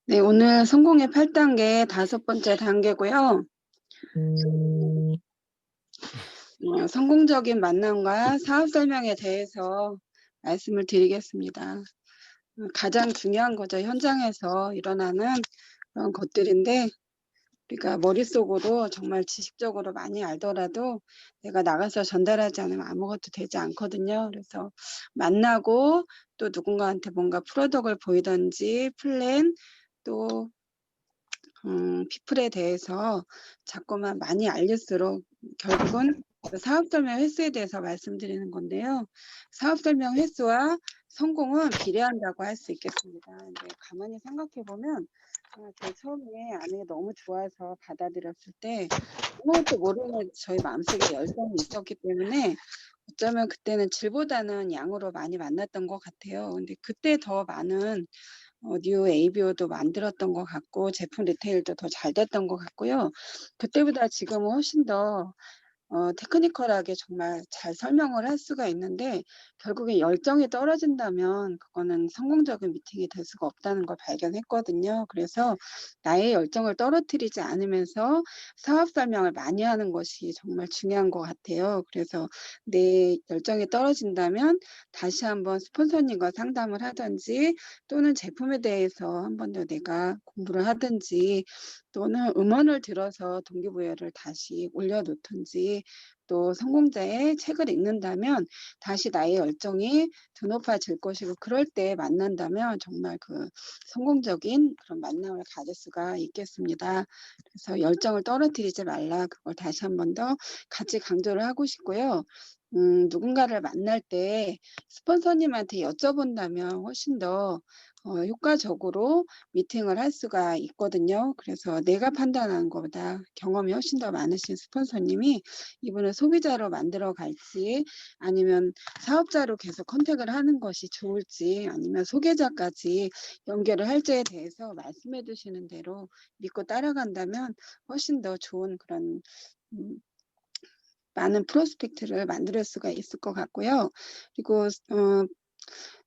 네, 오늘 성공의 8단계 5번째 단계고요. 음. 성공적인 만남과 사업 설명에 대해서 말씀을 드리겠습니다. 가장 중요한 거죠. 현장에서 일어나는 그런 것들인데 우리가 머릿속으로 정말 지식적으로 많이 알더라도 내가 나가서 전달하지 않으면 아무것도 되지 않거든요. 그래서 만나고 또 누군가한테 뭔가 프로덕을 보이든지 플랜 또 피플에 대해서 자꾸만 많이 알릴수록 결국은 그 사업 설명 횟수에 대해서 말씀드리는 건데요. 사업 설명 횟수와 성공은 비례한다고 할 수 있겠습니다. 근데 가만히 생각해 보면 제가 처음에 아내가 너무 좋아서 받아들였을 때 아무것도 모르는 저희 마음속에 열정이 있었기 때문에 어쩌면 그때는 질보다는 양으로 많이 만났던 것 같아요. 근데 그때 더 많은 뉴 ABO도 만들었던 것 같고 제품 리테일도 더 잘 됐던 것 같고요. 그때보다 지금은 훨씬 더 테크니컬하게 정말 잘 설명을 할 수가 있는데 결국에 열정이 떨어진다면 그거는 성공적인 미팅이 될 수가 없다는 걸 발견했거든요. 그래서 나의 열정을 떨어뜨리지 않으면서 사업 설명을 많이 하는 것이 정말 중요한 것 같아요. 그래서 내 열정이 떨어진다면 다시 한번 스폰서님과 상담을 하든지 또는 제품에 대해서 한 번 더 내가 공부를 하든지 또는 음원을 들어서 동기부여를 다시 올려놓든지 또 성공자의 책을 읽는다면 다시 나의 열정이 드높아질 것이고 그럴 때 만난다면 정말 그 성공적인 그런 만남을 가질 수가 있겠습니다. 그래서 열정을 떨어뜨리지 말라 그걸 다시 한 번 더 같이 강조를 하고 싶고요. 누군가를 만날 때 스폰서님한테 여쭤본다면 훨씬 더 효과적으로 미팅을 할 수가 있거든요. 그래서 내가 판단하는 것보다 경험이 훨씬 더 많으신 스폰서님이 이분을 소비자로 만들어 갈지 아니면 사업자로 계속 컨택을 하는 것이 좋을지 아니면 소개자까지 연결을 할지에 대해서 말씀해 주시는 대로 믿고 따라간다면 훨씬 더 좋은 그런 많은 프로스펙트를 만들 수가 있을 것 같고요. 그리고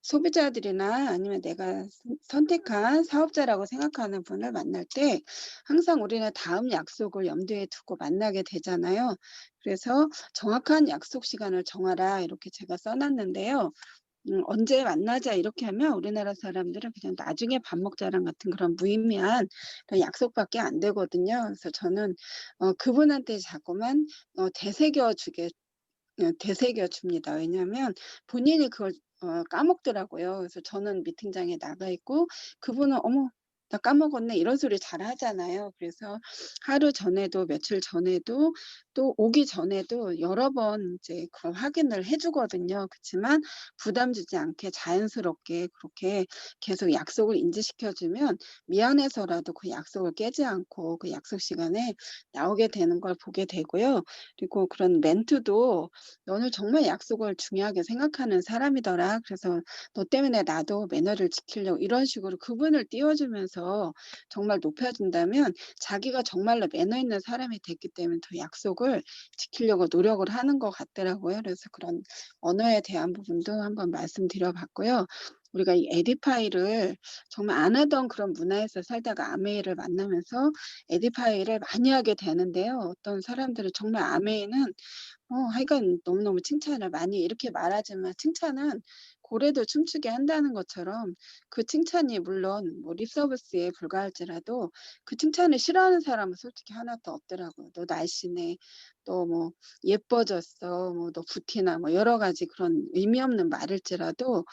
소비자들이나 아니면 내가 선택한 사업자라고 생각하는 분을 만날 때 항상 우리는 다음 약속을 염두에 두고 만나게 되잖아요. 그래서 정확한 약속 시간을 정하라 이렇게 제가 써놨는데요. 언제 만나자 이렇게 하면 우리나라 사람들은 그냥 나중에 밥 먹자랑 같은 그런 무의미한 그런 약속밖에 안 되거든요. 그래서 저는 그분한테 자꾸만 되새겨 줍니다. 왜냐하면 본인이 그걸 까먹더라고요. 그래서 저는 미팅장에 나가 있고 그분은 "어머 나 까먹었네." 이런 소리 잘 하잖아요. 그래서 하루 전에도 며칠 전에도 또 오기 전에도 여러 번 이제 그걸 확인을 해 주거든요. 그치만 부담 주지 않게 자연스럽게 그렇게 계속 약속을 인지시켜 주면 미안해서라도 그 약속을 깨지 않고 그 약속 시간에 나오게 되는 걸 보게 되고요. 그리고 그런 멘트도 "너는 정말 약속을 중요하게 생각하는 사람이더라. 그래서 너 때문에 나도 매너를 지키려고." 이런 식으로 그분을 띄워주면서 정말 높여준다면 자기가 정말로 매너 있는 사람이 됐기 때문에 더 약속을 지키려고 노력을 하는 것 같더라고요. 그래서 그런 언어에 대한 부분도 한번 말씀드려 봤고요. 우리가 이 에디파이를 정말 안 하던 그런 문화에서 살다가 아메이를 만나면서 에디파이를 많이 하게 되는데요. 어떤 사람들은 정말 아메이는 하여간 너무너무 칭찬을 많이 이렇게 말하지만 칭찬은 고래도 춤추게 한다는 것처럼 그 칭찬이 물론 뭐 립 서비스에 불과할지라도 그 칭찬을 싫어하는 사람은 솔직히 하나도 없더라고요. "너 날씬해." 또 뭐 "예뻐졌어." 뭐 "너 부티나." 뭐 여러 가지 그런 의미 없는 말일지라도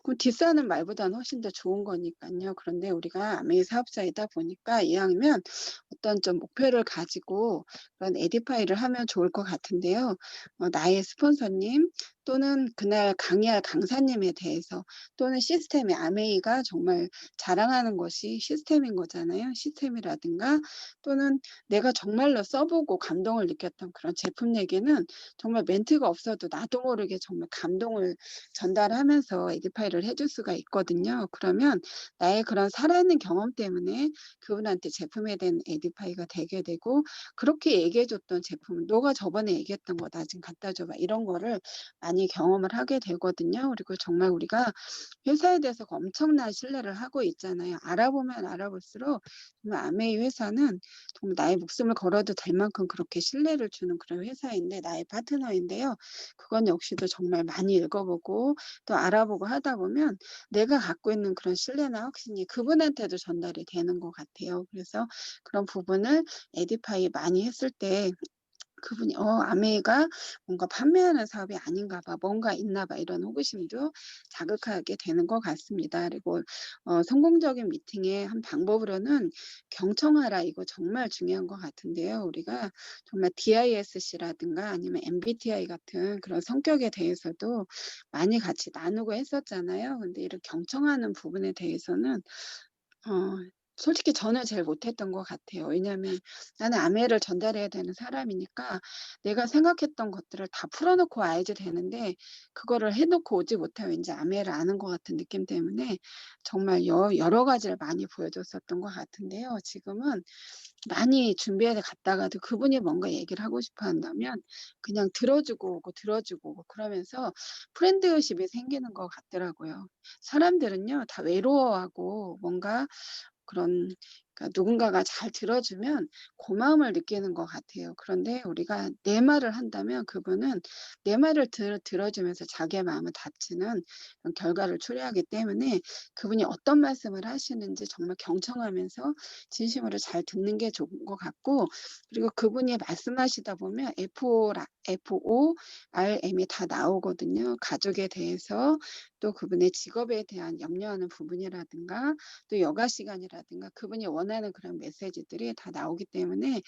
그 뒷사는 말보다는 훨씬 더 좋은 거니깐요. 그런데 우리가 아메이 사업자이다 보니까 이왕이면 어떤 좀 목표를 가지고 그런 에디파이를 하면 좋을 것 같은데요. 나의 스폰서님 또는 그날 강의할 강사님에 대해서 또는 시스템의 아메이가 정말 자랑하는 것이 시스템인 거잖아요. 시스템이라든가 또는 내가 정말로 써 보고 감동을 느꼈던 그런 제품 얘기는 정말 멘트가 없어도 나도 모르게 정말 감동을 전달하면서 에디파이를 이해를 해줄 수가 있거든요. 그러면 나의 그런 살아있는 경험 때문에 그분한테 제품에 대한 에디파이가 되게 되고, 그렇게 얘기해 줬던 제품은 "너가 저번에 얘기했던 거 나 좀 갖다 줘 봐." 이런 거를 많이 경험을 하게 되거든요. 그리고 정말 우리가 회사에 대해서 엄청난 신뢰를 하고 있잖아요. 알아보면 알아볼수록 정말 아메이 회사는 정말 나의 목숨을 걸어도 될 만큼 그렇게 신뢰를 주는 그런 회사인데, 나의 파트너인데요. 그건 역시도 정말 많이 읽어보고 또 알아보고 하다 보면 내가 갖고 있는 그런 신뢰나 확신이 그분한테도 전달이 되는 것 같아요. 그래서 그런 부분을 에디파이 많이 했을 때 그분이 아메이가 뭔가 판매하는 사업이 아닌가 봐. 뭔가 있나 봐. 이런 호기심도 자극하게 되는 것 같습니다. 그리고 성공적인 미팅의 한 방법으로는 경청하라, 이거 정말 중요한 것 같은데요. 우리가 정말 DISC라든가 아니면 MBTI 같은 그런 성격에 대해서도 많이 같이 나누고 했었잖아요. 근데 이런 경청하는 부분에 대해서는 어 솔직히 저는 제일 못했던 것 같아요. 왜냐하면 나는 아메를 전달해야 되는 사람이니까 내가 생각했던 것들을 다 풀어 놓고 와야지 되는데, 그거를 해 놓고 오지 못하면 왠지 아메를 아는 것 같은 느낌 때문에 정말 여러 가지를 많이 보여줬었던 것 같은데요. 지금은 많이 준비해서 갔다가도 그분이 뭔가 얘기를 하고 싶어 한다면 그냥 들어주고 오고 들어주고 오고 그러면서 프렌드십이 생기는 것 같더라고요. 사람들은요 다 외로워하고 뭔가 그런, 그러니까 누군가가 잘 들어주면 고마움을 느끼는 것 같아요. 그런데 우리가 내 말을 한다면 그분은 내 말을 들어주면서 자기의 마음을 다치는 그런 결과를 초래하기 때문에, 그분이 어떤 말씀을 하시는지 정말 경청하면서 진심으로 잘 듣는 게 좋은 것 같고, 그리고 그분이 말씀하시다 보면 FORM이 다 나오거든요. 가족에 대해서, 또 그분의 직업에 대한 염려하는 부분이라든가 또 여가 시간이라든가 그분이 원하는 그런 메시지들이 다 나오기 때문에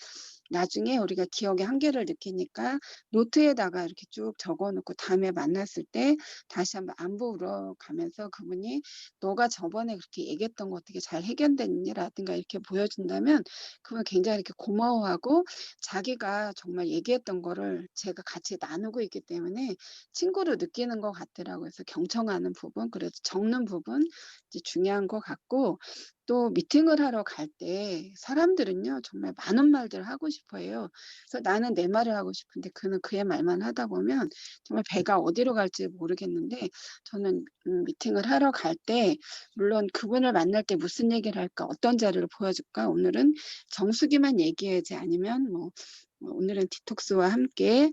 나중에 우리가 기억의 한계를 느끼니까 노트에다가 이렇게 쭉 적어 놓고 다음에 만났을 때 다시 한번 안부 물어가면서 그분이 "너가 저번에 그렇게 얘기했던 거 어떻게 잘 해결됐니?"라든가 이렇게 보여준다면 그분 굉장히 이렇게 고마워하고, 자기가 정말 얘기했던 거를 제가 같이 나누고 있기 때문에 친구로 느끼는 것 같더라고요. 그래서 경청하는 부분, 그래서 적는 부분 이제 중요한 것 같고, 또 미팅을 하러 갈 때 사람들은요 정말 많은 말들을 하고 싶어 해요. 그래서 나는 내 말을 하고 싶은데 그는 그의 말만 하다 보면 정말 배가 어디로 갈지 모르겠는데, 저는 미팅을 하러 갈 때 물론 그분을 만날 때 무슨 얘기를 할까, 어떤 자료를 보여줄까, 오늘은 정수기만 얘기해야지, 아니면 오늘은 디톡스와 함께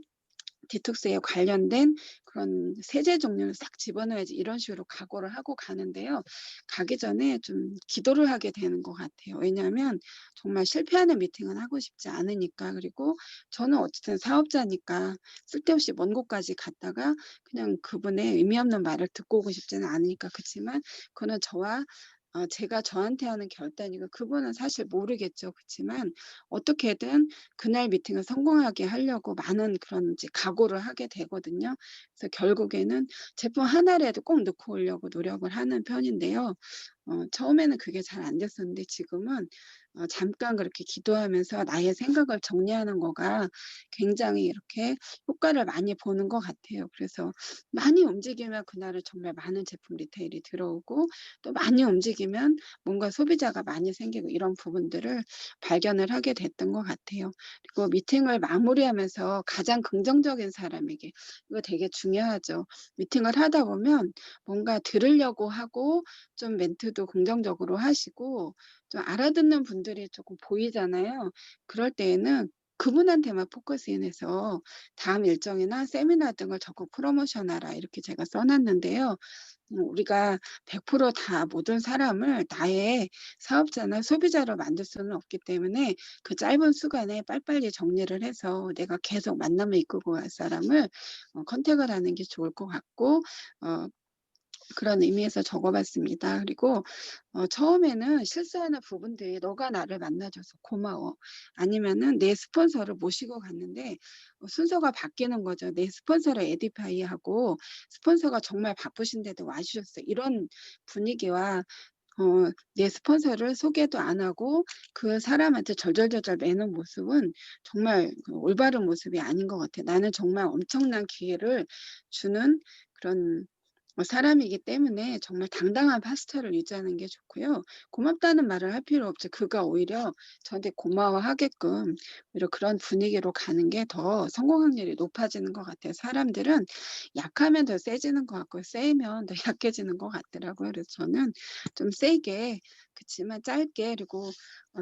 디톡스에 관련된 그런 세제 종류를 싹 집어넣어야지, 이런 식으로 각오를 하고 가는데요. 가기 전에 좀 기도를 하게 되는 것 같아요. 왜냐하면 정말 실패하는 미팅은 하고 싶지 않으니까. 그리고 저는 어쨌든 사업자니까 쓸데없이 먼 곳까지 갔다가 그냥 그분의 의미 없는 말을 듣고 오고 싶지는 않으니까. 그치만 그거는 제가 저한테 하는 결단이고 그분은 사실 모르겠죠. 그치만 어떻게든 그날 미팅을 성공하게 하려고 많은 그런 이제 각오를 하게 되거든요. 그래서 결국에는 제품 하나라도 꼭 넣고 오려고 노력을 하는 편인데요. 처음에는 그게 잘 안 됐었는데 지금은 잠깐 그렇게 기도하면서 나의 생각을 정리하는 거가 굉장히 이렇게 효과를 많이 보는 것 같아요. 그래서 많이 움직이면 그날은 정말 많은 제품 리테일이 들어오고, 또 많이 움직이면 뭔가 소비자가 많이 생기고, 이런 부분들을 발견을 하게 됐던 것 같아요. 그리고 미팅을 마무리하면서 가장 긍정적인 사람에게, 이거 되게 중요하죠. 미팅을 하다 보면 뭔가 들으려고 하고 좀 멘트도 긍정적으로 하시고 좀 알아듣는 분들이 조금 보이잖아요. 그럴 때에는 그분한테만 포커스인해서 다음 일정이나 세미나 등을 적극 프로모션하라, 이렇게 제가 써 놨는데요. 우리가 100%다 모든 사람을 나의 사업자나 소비자로 만들 수는 없기 때문에 그 짧은 시간에 빨리빨리 정리를 해서 내가 계속 만남을 이끌고 갈 사람을 컨택을 하는 게 좋을 것 같고, 어 그런 의미에서 적어 봤습니다. 그리고 처음에는 실수하는 부분들이 "너가 나를 만나 줘서 고마워." 아니면은 내 스폰서를 모시고 갔는데 순서가 바뀌는 거죠. 내 스폰서를 에디파이 하고 스폰서가 정말 바쁘신데도 와 주셨어요. 이런 분위기와 내 스폰서를 소개도 안 하고 그 사람한테 절절절절 매는 모습은 정말 그 올바른 모습이 아닌 것 같아요. 나는 정말 엄청난 기회를 주는 그런 사람이기 때문에 정말 당당한 파스타를 유지하는 게 좋고요. 고맙다는 말을 할 필요 없죠. 그가 오히려 저한테 고마워하게끔 오히려 그런 분위기로 가는 게 더 성공 확률이 높아지는 것 같아요. 사람들은 약하면 더 세지는 것 같고요. 세면 더 약해지는 것 같더라고요. 그래서 저는 좀 세게 그치만 짧게 그리고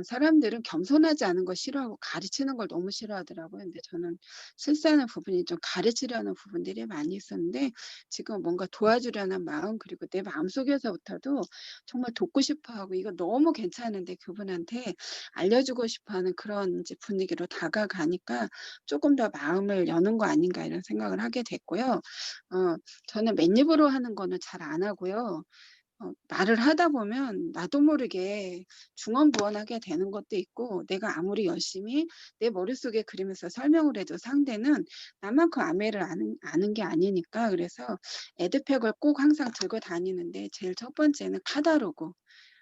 사람들은 겸손하지 않은 거 싫어하고 가르치는 걸 너무 싫어하더라고요. 근데 저는 실수하는 부분이 좀 가르치려는 부분들이 많이 있었는데 지금 뭔가 도와주려는 마음 그리고 내 마음속에서부터도 정말 돕고 싶어 하고 이거 너무 괜찮은데 그분한테 알려주고 싶어 하는 그런 이제 분위기로 다가가니까 조금 더 마음을 여는 거 아닌가 이런 생각을 하게 됐고요. 저는 맨입으로 하는 거는 잘 안 하고요. 말을 하다 보면 나도 모르게 중언부언하게 되는 것도 있고 내가 아무리 열심히 내 머릿속에 그리면서 설명을 해도 상대는 나만큼 아메를 아는 게 아니니까 그래서 에드팩을 꼭 항상 들고 다니는데 제일 첫 번째는 카다로그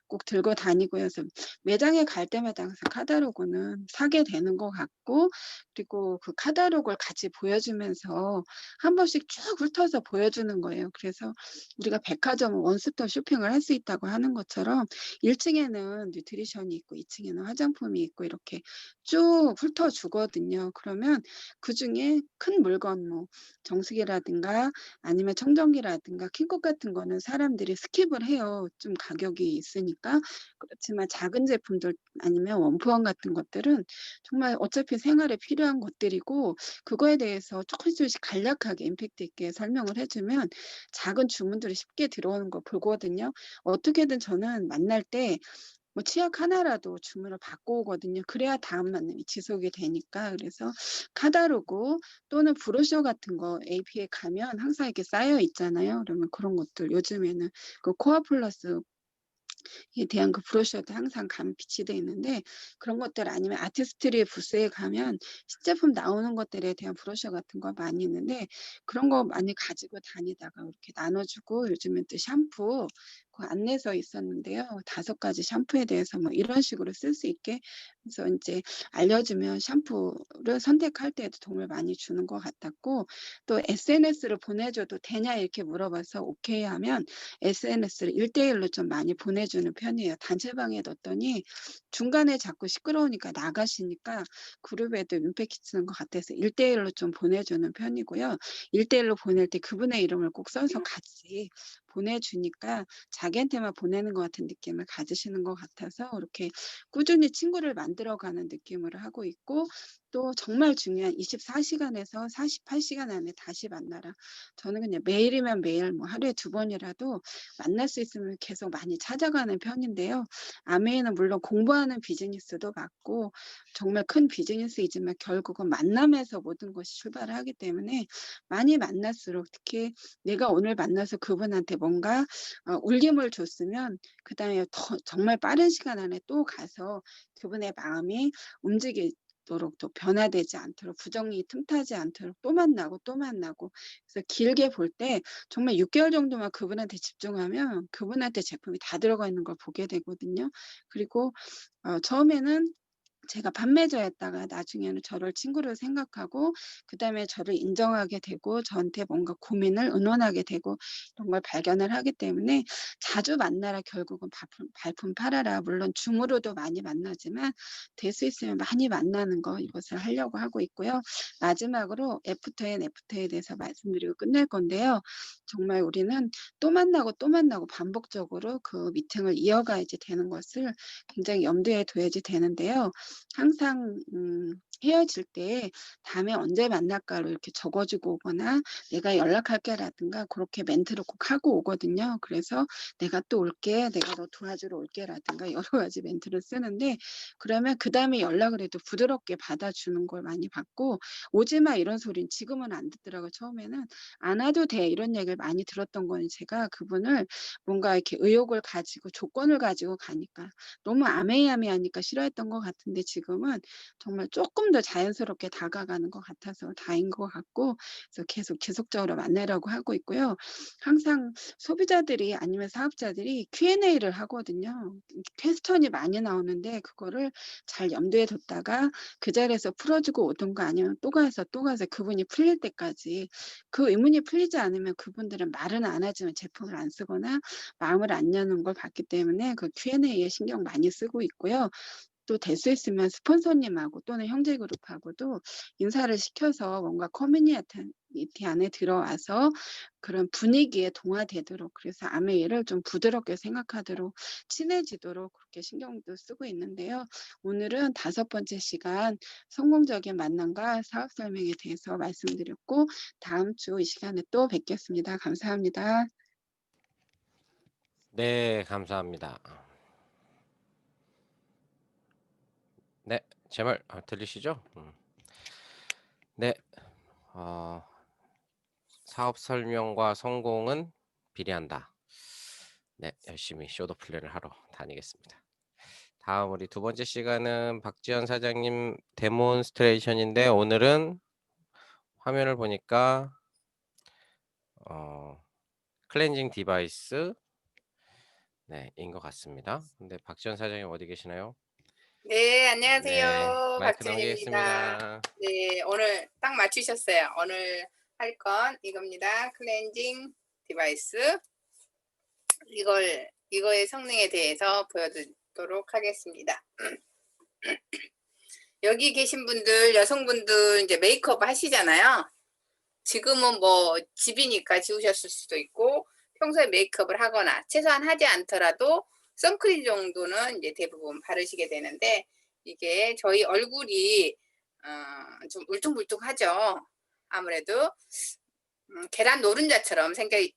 꼭 들고 다니고요. 그래서 매장에 갈 때마다 항상 카다로그는 사게 되는 것 같고 그리고 그 카다로그를 같이 보여주면서 한 번씩 쭉 훑어서 보여주는 거예요. 그래서 우리가 백화점은 원스톱 쇼핑을 할 수 있다고 하는 것처럼 1 층에는 뉴트리션이 있고 2 층에는 화장품이 있고 이렇게 쭉 훑어 주거든요. 그러면 그중에 큰 물건 뭐 정수기라든가 아니면 청정기라든가 킹것 같은 거는 사람들이 스킵을 해요, 좀 가격이 있으니까. 그렇지만 작은 제품들 아니면 원푸원 같은 것들은 정말 어차피 생활에 필요한 것들이고 그거에 대해서 조금씩 간략하게 임팩트 있게 설명을 해 주면 작은 주문들이 쉽게 들어오는 거 보거든요. 어떻게든 저는 만날 때 뭐 치약 하나라도 주문을 받고 오거든요. 그래야 다음 만남이 지속이 되니까. 그래서 카다로그 또는 브로셔 같은 거 AP에 가면 항상 이렇게 쌓여 있잖아요. 그러면 그런 것들 요즘에는 그 코어 플러스 에 대한 그 브로셔도 항상 가면 비치돼 있는데 그런 것들 아니면 아티스트리 부스에 가면 신제품 나오는 것들에 대한 브로셔 같은 거 많이 있는데 그런 거 많이 가지고 다니다가 이렇게 나눠 주고 요즘엔 또 샴푸 그 안내서에 있었는데요. 5 가지 샴푸에 대해서 뭐 이런 식으로 쓸 수 있게 그래서 인제 알려주면 샴푸를 선택할 때에도 도움을 많이 주는 것 같았고 또 SNS를 보내줘도 되냐 이렇게 물어봐서 오케이 하면 SNS를 1대1로 좀 많이 보내주는 편이에요. 단체방에 넣었더니 중간에 자꾸 시끄러우니까 나가시니까 그룹에도 민폐 끼치는 것 같아서 1대1로 좀 보내주는 편이고요. 1대1로 보낼 때 그분의 이름을 꼭 써서 같이 보내주니까 자기한테만 보내는 것 같은 느낌을 가지시는 것 같아서 이렇게 꾸준히 친구를 만들어가는 느낌으로 하고 있고 또 정말 중요한 24 시간에서 48 시간 안에 다시 만나라. 저는 그냥 매일이면 매일 뭐 하루에 2 번이라도 만날 수 있으면 계속 많이 찾아가는 편인데요. 아메이는 물론 공부하는 비즈니스도 맞고 정말 큰 비즈니스이지만 결국은 만남에서 모든 것이 출발을 하기 때문에 많이 만날수록 특히 내가 오늘 만나서 그분한테 뭔가 울림을 줬으면 그다음에 더 정말 빠른 시간 안에 또 가서 그분의 마음이 움직이도록 또 변화되지 않도록 부정이 틈타지 않도록 또 만나고 또 만나고 그래서 길게 볼 때 정말 6 개월 정도만 그분한테 집중하면 그분한테 제품이 다 들어가 있는 걸 보게 되거든요. 그리고 처음에는 제가 판매자였다가 나중에는 저를 친구로 생각하고 그다음에 저를 인정하게 되고 저한테 뭔가 고민을 의논하게 되고 이런 걸 발견을 하기 때문에 자주 만나라 결국은 발품 팔아라. 물론 줌으로도 많이 만나지만 될 수 있으면 많이 만나는 거 이것을 하려고 하고 있고요. 마지막으로 애프터 앤 애프터에 대해서 말씀드리고 끝낼 건데요. 정말 우리는 또 만나고 또 만나고 반복적으로 그 미팅을 이어가야지 되는 것을 굉장히 염두에 둬야지 되는데요. 항상 헤어질 때 "다음에 언제 만날까?"로 이렇게 적어 주고 오거나 "내가 연락할게."라든가 고렇게 멘트를 꼭 하고 오거든요. 그래서 "내가 또 올게. 내가 너 도와주러 올게."라든가 여러 가지 멘트를 쓰는데 그러면 그다음에 연락을 해도 부드럽게 받아주는 걸 많이 봤고 "오지 마." 이런 소리는 지금은 안 듣더라고요. 처음에는 "안 와도 돼." 이런 얘기를 많이 들었던 거는 제가 그분을 뭔가 이렇게 의욕을 가지고 조건을 가지고 가니까 너무 아메이아메이하니까 싫어했던 것 같은데 지금은 정말 쪼끔 더 자연스럽게 다가가는 것 같아서 다행인 것 같고, 그래서 계속 지속적으로 만나려고 하고 있고요. 항상 소비자들이 아니면 사업자들이 Q&A를 하거든요. 퀘스천이 많이 나오는데 그거를 잘 염두에 뒀다가 그 자리에서 풀어주고 오든가 아니면 또 가서 그분이 풀릴 때까지, 그 의문이 풀리지 않으면 그분들은 말은 안 하지만 제품을 안 쓰거나 마음을 안 여는 걸 봤기 때문에 그 Q&A에 신경 많이 쓰고 있고요. 또 될 수 있으면 스폰서님하고 또는 형제그룹하고도 인사를 시켜서 뭔가 커뮤니티 안에 들어와서 그런 분위기에 동화되도록, 그래서 아메이를 좀 부드럽게 생각하도록 친해지도록 그렇게 신경도 쓰고 있는데요. 오늘은 5번째 시간 성공적인 만남과 사업 설명에 대해서 말씀드렸고, 다음 주 이 시간에 또 뵙겠습니다. 감사합니다. 네, 감사합니다. 네, 제 말 들리시죠? 네, 사업 설명과 성공은 비례한다. 네, 열심히 쇼도 플랜을 하러 다니겠습니다. 다음 우리 2번째 시간은 박지현 사장님 데몬스트레이션인데, 오늘은 화면을 보니까 클렌징 디바이스 인 것 같습니다. 근데 박지현 사장님 어디 계시나요? 네, 네, 안녕하세요. 마이크 박지은입니다. 넘기겠습니다. 네, 오늘 딱 맞추셨어요. 오늘 할 건 이겁니다. 클렌징 디바이스. 이거의 성능에 대해서 보여드리도록 하겠습니다. 여기 계신 분들, 여성분들 이제 메이크업 하시잖아요. 지금은 뭐 집이니까 지우셨을 수도 있고, 평소에 메이크업을 하거나 최소한 하지 않더라도 선크림 정도는 이제 대부분 바르시게 되는데, 이게 저희 얼굴이 좀 울퉁불퉁하죠. 아무래도 계란 노른자처럼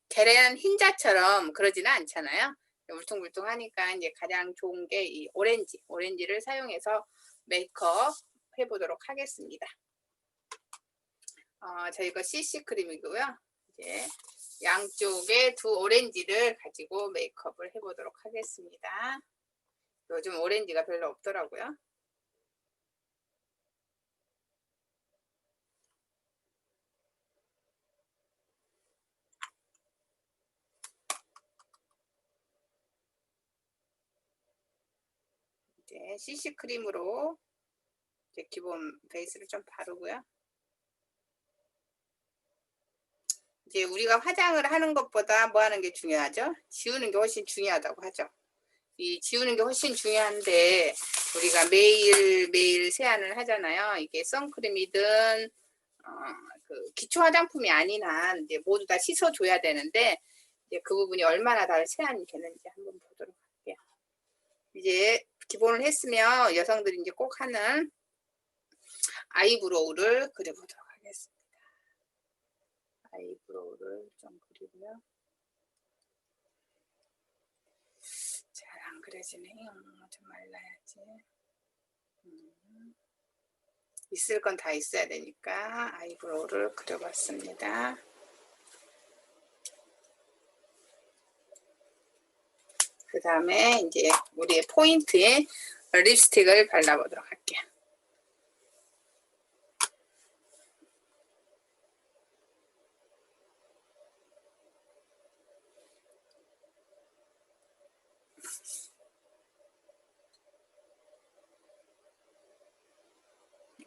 계란 흰자처럼 그러지는 않잖아요. 울퉁불퉁하니까 이제 가장 좋은 게 이 오렌지를 사용해서 메이크업 해보도록 하겠습니다. 저희가 CC 크림이고요. 이제 양쪽에 2 오렌지를 가지고 메이크업을 해보도록 하겠습니다. 요즘 오렌지가 별로 없더라고요. 이제 CC 크림으로 이제 기본 베이스를 좀 바르고요. 이제 우리가 화장을 하는 것보다 뭐 하는 게 중요하죠? 지우는 게 훨씬 중요하다고 하죠. 이 지우는 게 훨씬 중요한데, 우리가 매일 세안을 하잖아요. 이게 선크림이든 그 기초 화장품이 아닌 한 이제 모두 다 씻어줘야 되는데, 이제 그 부분이 얼마나 다 세안이 되는지 한번 보도록 할게요. 이제 기본을 했으면 여성들이 이제 꼭 하는 아이브로우를 그려보도록 하겠습니다. 아이브로우를 좀 그리고요. 잘 안 그려지네요. 좀 말라야지. 있을 건 다 있어야 되니까 아이브로우를 그려봤습니다. 그 다음에 이제 우리의 포인트에 립스틱을 발라보도록 할게요.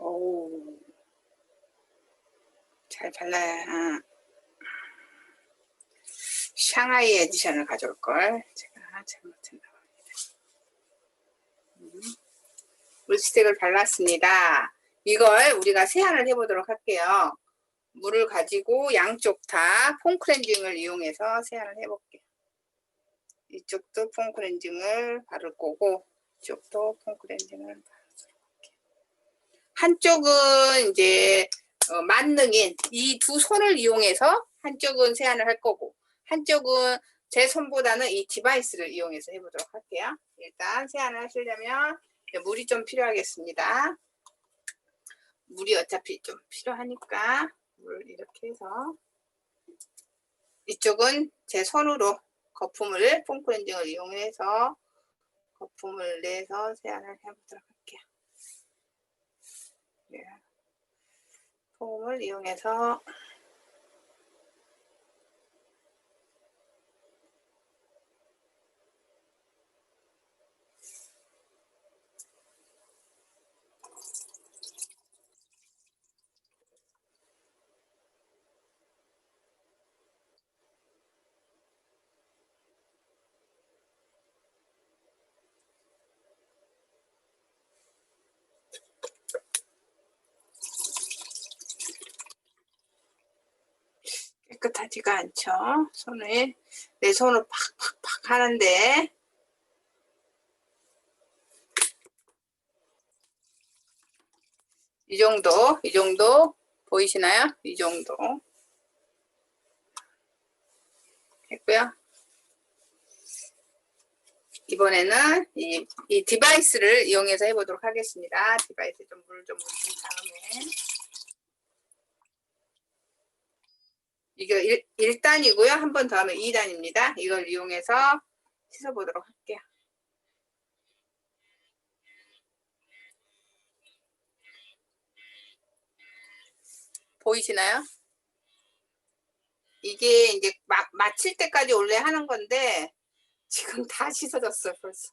오, 잘 발라야. 샹하이 에디션을 가져올 걸 제가 잘못했나 봅니다. 립스틱을 발랐습니다. 이걸 우리가 세안을 해보도록 할게요. 물을 가지고 양쪽 다 폼 클렌징을 이용해서 세안을 해볼게요. 이쪽도 폼 클렌징을 바를 거고, 이쪽도 폼 클렌징을 바르도록 할게요. 한쪽은 이제 만능인 이 2 손을 이용해서 한쪽은 세안을 할 거고, 한쪽은 제 손보다는 이 디바이스를 이용해서 해보도록 할게요. 일단 세안을 하시려면 물이 좀 필요하겠습니다. 물이 어차피 좀 필요하니까 물을 이렇게 해서, 이쪽은 제 손으로 거품을 폼 클렌징을 이용해서 거품을 내서 세안을 해보도록 할게요. 네, 폼을 이용해서 깨끗하지가 않죠. 손에 내 손을 팍팍팍 하는데 이 정도 보이시나요? 이 정도 했고요. 이번에는 이 디바이스를 이용해서 해보도록 하겠습니다. 디바이스 좀 물 좀 묻힌 다음에 이게 1단이고요. 한 번 더 하면 2단입니다. 이걸 이용해서 씻어보도록 할게요. 보이시나요? 이게 이제 마칠 때까지 원래 하는 건데 지금 다 씻어졌어요. 벌써.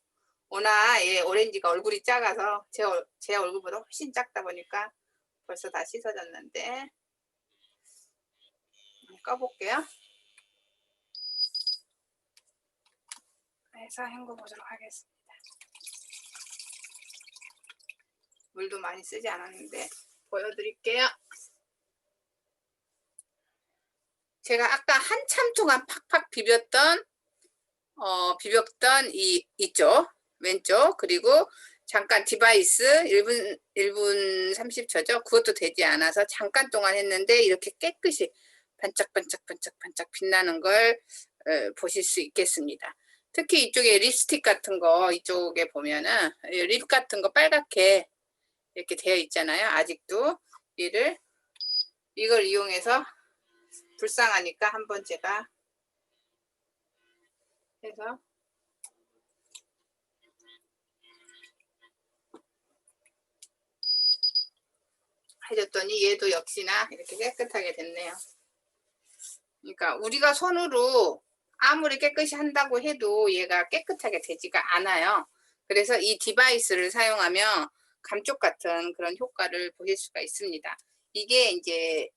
워낙 오렌지가 얼굴이 작아서 제 얼굴보다 훨씬 작다 보니까 벌써 다 씻어졌는데 꺼볼게요. 해서 헹궈 보도록 하겠습니다. 물도 많이 쓰지 않았는데 보여드릴게요. 제가 아까 한참 동안 팍팍 비볐던 이쪽 왼쪽 그리고 잠깐 디바이스 1분 30초죠. 그것도 되지 않아서 잠깐 동안 했는데 이렇게 깨끗이 반짝반짝 빛나는 걸 보실 수 있겠습니다. 특히 이쪽에 립스틱 같은 거 이쪽에 보면은 립 같은 거 빨갛게 이렇게 되어 있잖아요. 아직도 이걸 이용해서 불쌍하니까 한번 제가 해서 해줬더니 얘도 역시나 이렇게 깨끗하게 됐네요. 그러니까 우리가 손으로 아무리 깨끗이 한다고 해도 얘가 깨끗하게 되지가 않아요. 그래서 이 디바이스를 사용하면 감쪽 같은 그런 효과를 보실 수가 있습니다. 이게 이제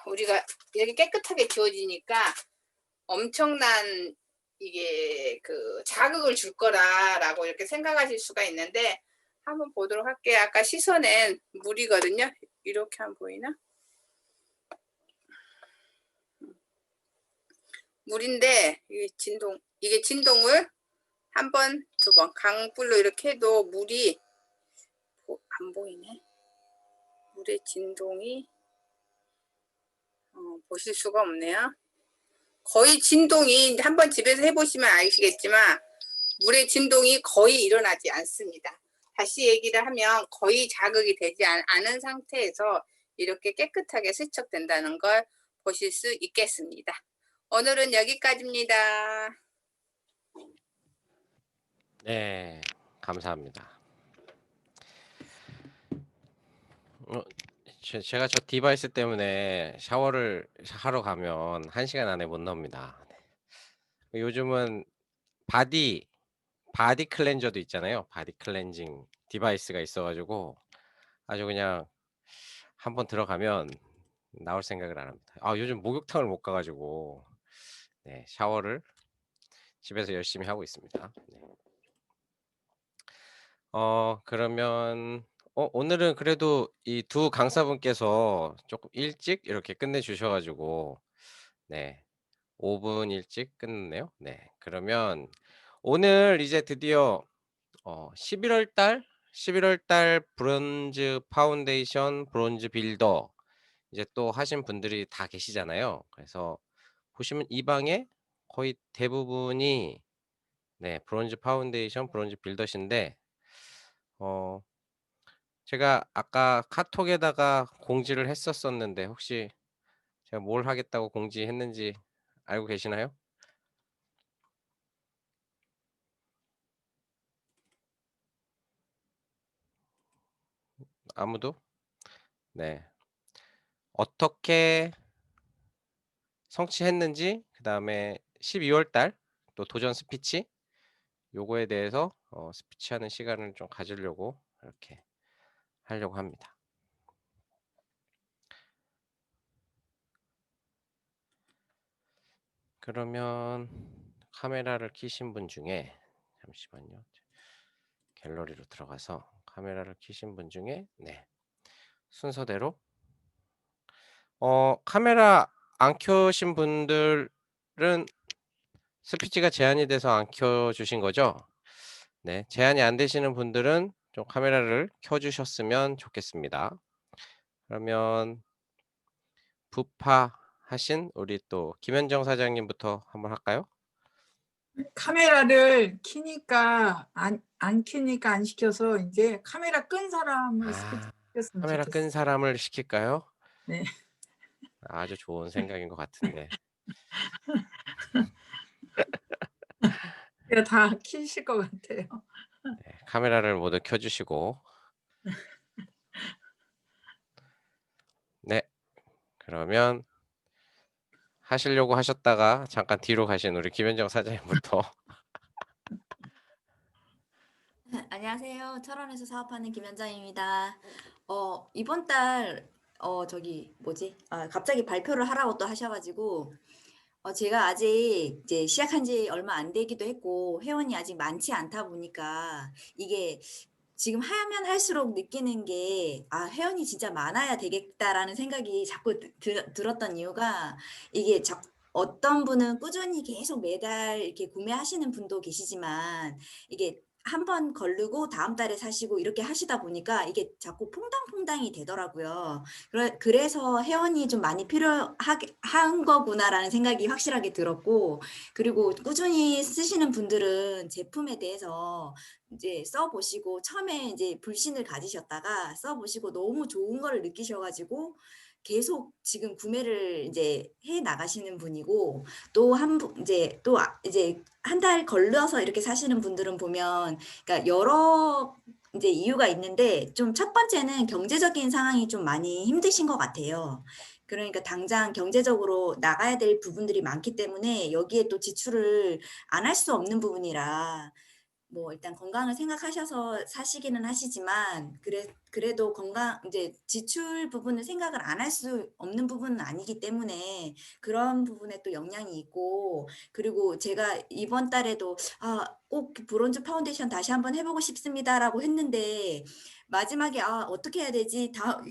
우리가 이렇게 깨끗하게 지워지니까 엄청난 이게 그 자극을 줄 거라라고 이렇게 생각하실 수가 있는데 한번 보도록 할게요. 아까 씻어낸 물이거든요. 이렇게 하면 보이나? 물인데 이게 진동을 한 번, 두 번 강불로 이렇게 해도 물이 안 보이네. 물의 진동이 보실 수가 없네요. 거의 진동이 한번 집에서 해보시면 아시겠지만 물의 진동이 거의 일어나지 않습니다. 다시 얘기를 하면 거의 자극이 되지 않은 상태에서 이렇게 깨끗하게 세척된다는 걸 보실 수 있겠습니다. 오늘은 여기까지입니다. 네, 감사합니다. 제가 저 디바이스 때문에 샤워를 하러 가면 1시간 안에 못 나옵니다. 요즘은 바디 클렌저도 있잖아요. 바디 클렌징 디바이스가 있어가지고 아주 그냥 한번 들어가면 나올 생각을 안 합니다. 요즘 목욕탕을 못 가가지고 네, 샤워를 집에서 열심히 하고 있습니다. 네. 그러면 오늘은 그래도 이 두 강사분께서 조금 일찍 이렇게 끝내 주셔가지고 네, 5분 일찍 끝냈네요. 네, 그러면 오늘 이제 드디어 11월 달 브론즈 파운데이션, 브론즈 빌더 이제 또 하신 분들이 다 계시잖아요. 그래서 보시면 이 방에 거의 대부분이 네, 브론즈 파운데이션, 브론즈 빌더신데 제가 아까 카톡에다가 공지를 했었었는데 혹시 제가 뭘 하겠다고 공지했는지 알고 계시나요? 아무도? 네. 어떻게 성취했는지, 그다음에 12월 달 또 도전 스피치 요거에 대해서 스피치하는 시간을 좀 가지려고 이렇게 하려고 합니다. 그러면 카메라를 켜신 분 중에 잠시만요. 갤러리로 들어가서 카메라를 켜신 분 중에 네. 순서대로 카메라 안 켜신 분들은 스피치가 제한이 돼서 안 켜주신 거죠? 네, 제한이 안 되시는 분들은 좀 카메라를 켜주셨으면 좋겠습니다. 그러면 부파 하신 우리 또 김현정 사장님부터 한번 할까요? 카메라를 키니까 안 키니까 안 시켜서 이제 카메라 끈 사람을 스피치 시켰으면 카메라 좋겠어요. 끈 사람을 시킬까요? 네. 아주 좋은 생각인 것 같은데. 제가 다 키실 것 같아요. 네, 카메라를 모두 켜주시고. 네, 그러면 하시려고 하셨다가 잠깐 뒤로 가신 우리 김현정 사장님부터. 안녕하세요. 철원에서 사업하는 김현정입니다. 이번 달 갑자기 발표를 하라고 또 하셔가지고 제가 아직 이제 시작한 지 얼마 안 되기도 했고 회원이 아직 많지 않다 보니까 이게 지금 하면 할수록 느끼는 게 회원이 진짜 많아야 되겠다라는 생각이 자꾸 들었던 이유가 이게 어떤 분은 꾸준히 계속 매달 이렇게 구매하시는 분도 계시지만 이게 한 번 걸르고 다음 달에 사시고 이렇게 하시다 보니까 이게 자꾸 퐁당퐁당이 되더라고요. 그래서 회원이 좀 많이 필요한 거구나라는 생각이 확실하게 들었고, 그리고 꾸준히 쓰시는 분들은 제품에 대해서 이제 써보시고 처음에 이제 불신을 가지셨다가 써보시고 너무 좋은 거를 느끼셔가지고 계속 지금 구매를 이제 해 나가시는 분이고, 또 이제 한 달 걸러서 이렇게 사시는 분들은 보면, 그러니까 여러 이제 이유가 있는데 좀 첫 번째는 경제적인 상황이 좀 많이 힘드신 것 같아요. 그러니까 당장 경제적으로 나가야 될 부분들이 많기 때문에 여기에 또 지출을 안 할 수 없는 부분이라 뭐 일단 건강을 생각하셔서 사시기는 하시지만 그래도 이제 지출 부분을 생각을 안 할 수 없는 부분은 아니기 때문에 그런 부분에 또 영향이 있고, 그리고 제가 이번 달에도 꼭 브론즈 파운데이션 다시 한번 해보고 싶습니다라고 했는데 마지막에 어떻게 해야 되지?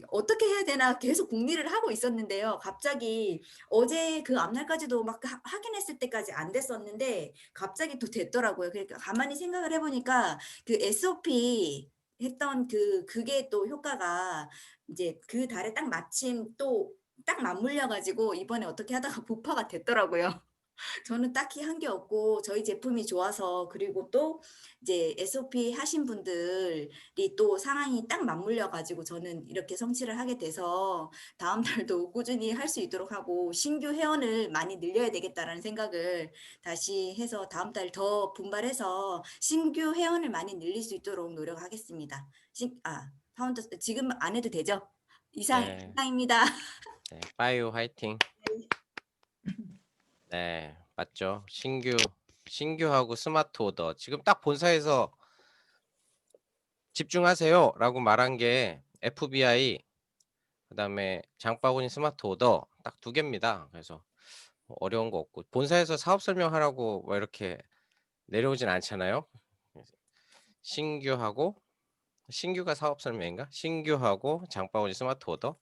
어떻게 해야 되나 계속 궁리를 하고 있었는데요. 갑자기 어제 그 앞날까지도 막 확인했을 때까지 안 됐었는데 갑자기 또 됐더라고요. 그러니까 가만히 생각을 해보니까 그 SOP 했던 그게 또 효과가 이제 그 달에 딱 마침 또 딱 맞물려 가지고 이번에 어떻게 하다가 부파가 됐더라고요. 저는 딱히 한 게 없고 저희 제품이 좋아서, 그리고 또 이제 SOP 하신 분들이 또 상황이 딱 맞물려 가지고 저는 이렇게 성취를 하게 돼서 다음 달도 꾸준히 할 수 있도록 하고 신규 회원을 많이 늘려야 되겠다라는 생각을 다시 해서 다음 달 더 분발해서 신규 회원을 많이 늘릴 수 있도록 노력하겠습니다. 파운더 지금 안 해도 되죠? 네, 이상입니다. 네, 빠이오 화이팅. 네, 맞죠. 신규하고 스마트 오더. 지금 딱 본사에서 집중하세요라고 말한 게 FBI, 그다음에 장바구니 스마트 오더 딱 2개입니다. 그래서 어려운 거 없고 본사에서 사업 설명하라고 뭐 이렇게 내려오진 않잖아요. 신규가 사업 설명인가? 신규하고 장바구니 스마트 오더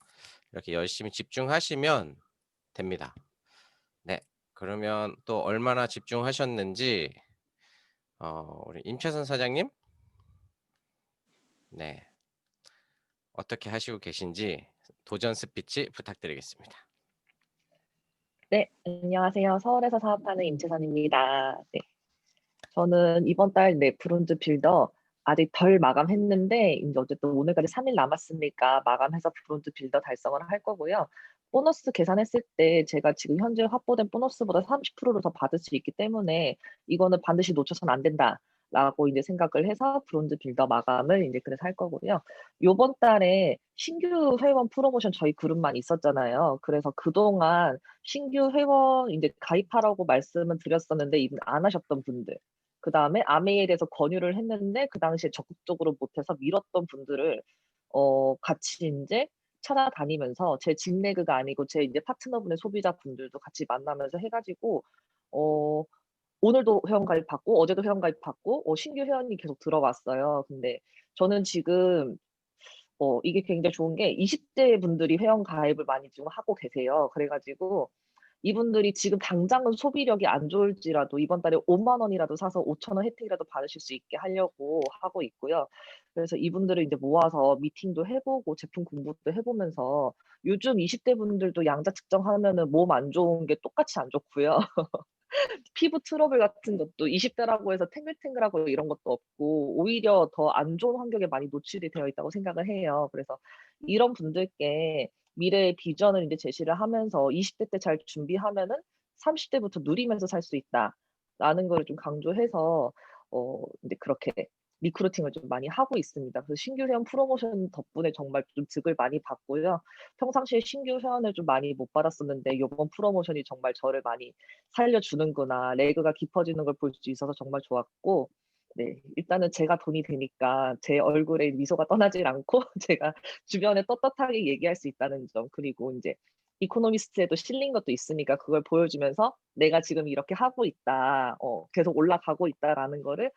이렇게 열심히 집중하시면 됩니다. 네, 그러면 또 얼마나 집중하셨는지 우리 임채선 사장님, 네, 어떻게 하시고 계신지 도전 스피치 부탁드리겠습니다. 네, 안녕하세요. 서울에서 사업하는 임채선입니다. 네. 저는 이번 달 브론즈 빌더 아직 덜 마감했는데 이제 어쨌든 오늘까지 3일 남았으니까 마감해서 브론즈 빌더 달성을 할 거고요. 보너스 계산했을 때 제가 지금 현재 확보된 보너스보다 30%를 더 받을 수 있기 때문에 이거는 반드시 놓쳐서는 안 된다 라고 이제 생각을 해서 브론즈 빌더 마감을 이제 그래서 할 거고요. 요번 달에 신규 회원 프로모션 저희 그룹만 있었잖아요. 그래서 그동안 신규 회원 이제 가입하라고 말씀은 드렸었는데 이분 안 하셨던 분들, 그다음에 아메이에 대해서 권유를 했는데 그 당시에 적극적으로 못해서 미뤘던 분들을 같이 이제 찾아다니면서 제 직내그가 아니고 제 이제 파트너분의 소비자분들도 같이 만나면서 해가지고 오늘도 회원 가입받고 어제도 회원 가입받고 신규 회원이 계속 들어왔어요. 근데 저는 지금 이게 굉장히 좋은 게 20대 분들이 회원 가입을 많이 지금 하고 계세요. 그래가지고 이분들이 지금 당장은 소비력이 안 좋을지라도 이번 달에 5만 원이라도 사서 5천 원 혜택이라도 받으실 수 있게 하려고 하고 있고요. 그래서 이분들을 이제 모아서 미팅도 해보고 제품 공부도 해보면서 요즘 20대 분들도 양자 측정하면은 몸 안 좋은 게 똑같이 안 좋고요. 피부 트러블 같은 것도 20대라고 해서 탱글탱글하고 이런 것도 없고 오히려 더 안 좋은 환경에 많이 노출이 되어 있다고 생각을 해요. 그래서 이런 분들께 미래의 비전을 이제 제시를 하면서 20대 때 잘 준비하면은 30대부터 누리면서 살 수 있다라는 거를 좀 강조해서 이제 그렇게 리크루팅을 좀 많이 하고 있습니다. 그래서 신규 회원 프로모션 덕분에 정말 좀 득을 많이 봤고요. 평상시에 신규 회원을 좀 많이 못 받았었는데 이번 프로모션이 정말 저를 많이 살려주는구나, 레그가 깊어지는 걸 볼 수 있어서 정말 좋았고, 네, 일단은 제가 돈이 되니까 제 얼굴에 미소가 떠나질 않고 제가 주변에 떳떳하게 얘기할 수 있다는 점, 그리고 이제 이코노미스트에도 실린 것도 있으니까 그걸 보여주면서 내가 지금 이렇게 하고 있다, 계속 올라가고 있다라는 거를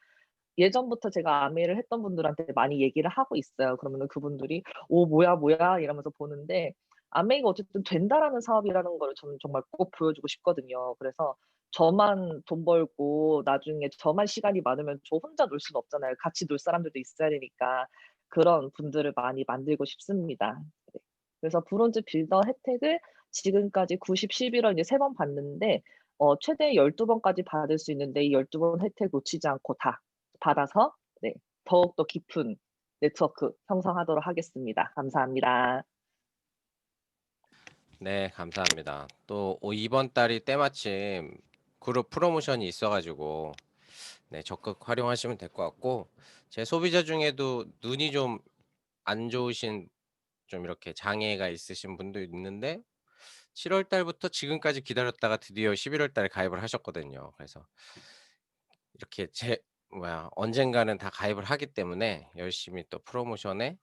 예전부터 제가 아메이를 했던 분들한테 많이 얘기를 하고 있어요. 그러면은 그분들이 오 뭐야 뭐야 이러면서 보는데 아메이가 어쨌든 된다라는 사업이라는 거를 저는 정말 꼭 보여주고 싶거든요. 그래서 저만 돈 벌고 나중에 저만 시간이 많으면 저 혼자 놀 수는 없잖아요. 같이 놀 사람들도 있어야 되니까 그런 분들을 많이 만들고 싶습니다. 네. 그래서 브론즈 빌더 혜택을 지금까지 90, 11월 이제 3번 받는데 최대 12번까지 받을 수 있는데 이 12번 혜택 놓치지 않고 다 받아서 네, 더욱더 깊은 네트워크 형성하도록 하겠습니다. 감사합니다. 네, 감사합니다. 또 이번 달이 때마침 그룹 프로모션이 있어가지고 네, 적극 활용하시면 될 것 같고, 제 소비자 중에도 눈이 좀 안 좋으신, 좀 이렇게 장애가 있으신 분도 있는데 7월 달부터 지금까지 기다렸다가 드디어 11월 달에 가입을 하셨거든요. 그래서 이렇게 언젠가는 다 가입을 하기 때문에 열심히 또 프로모션에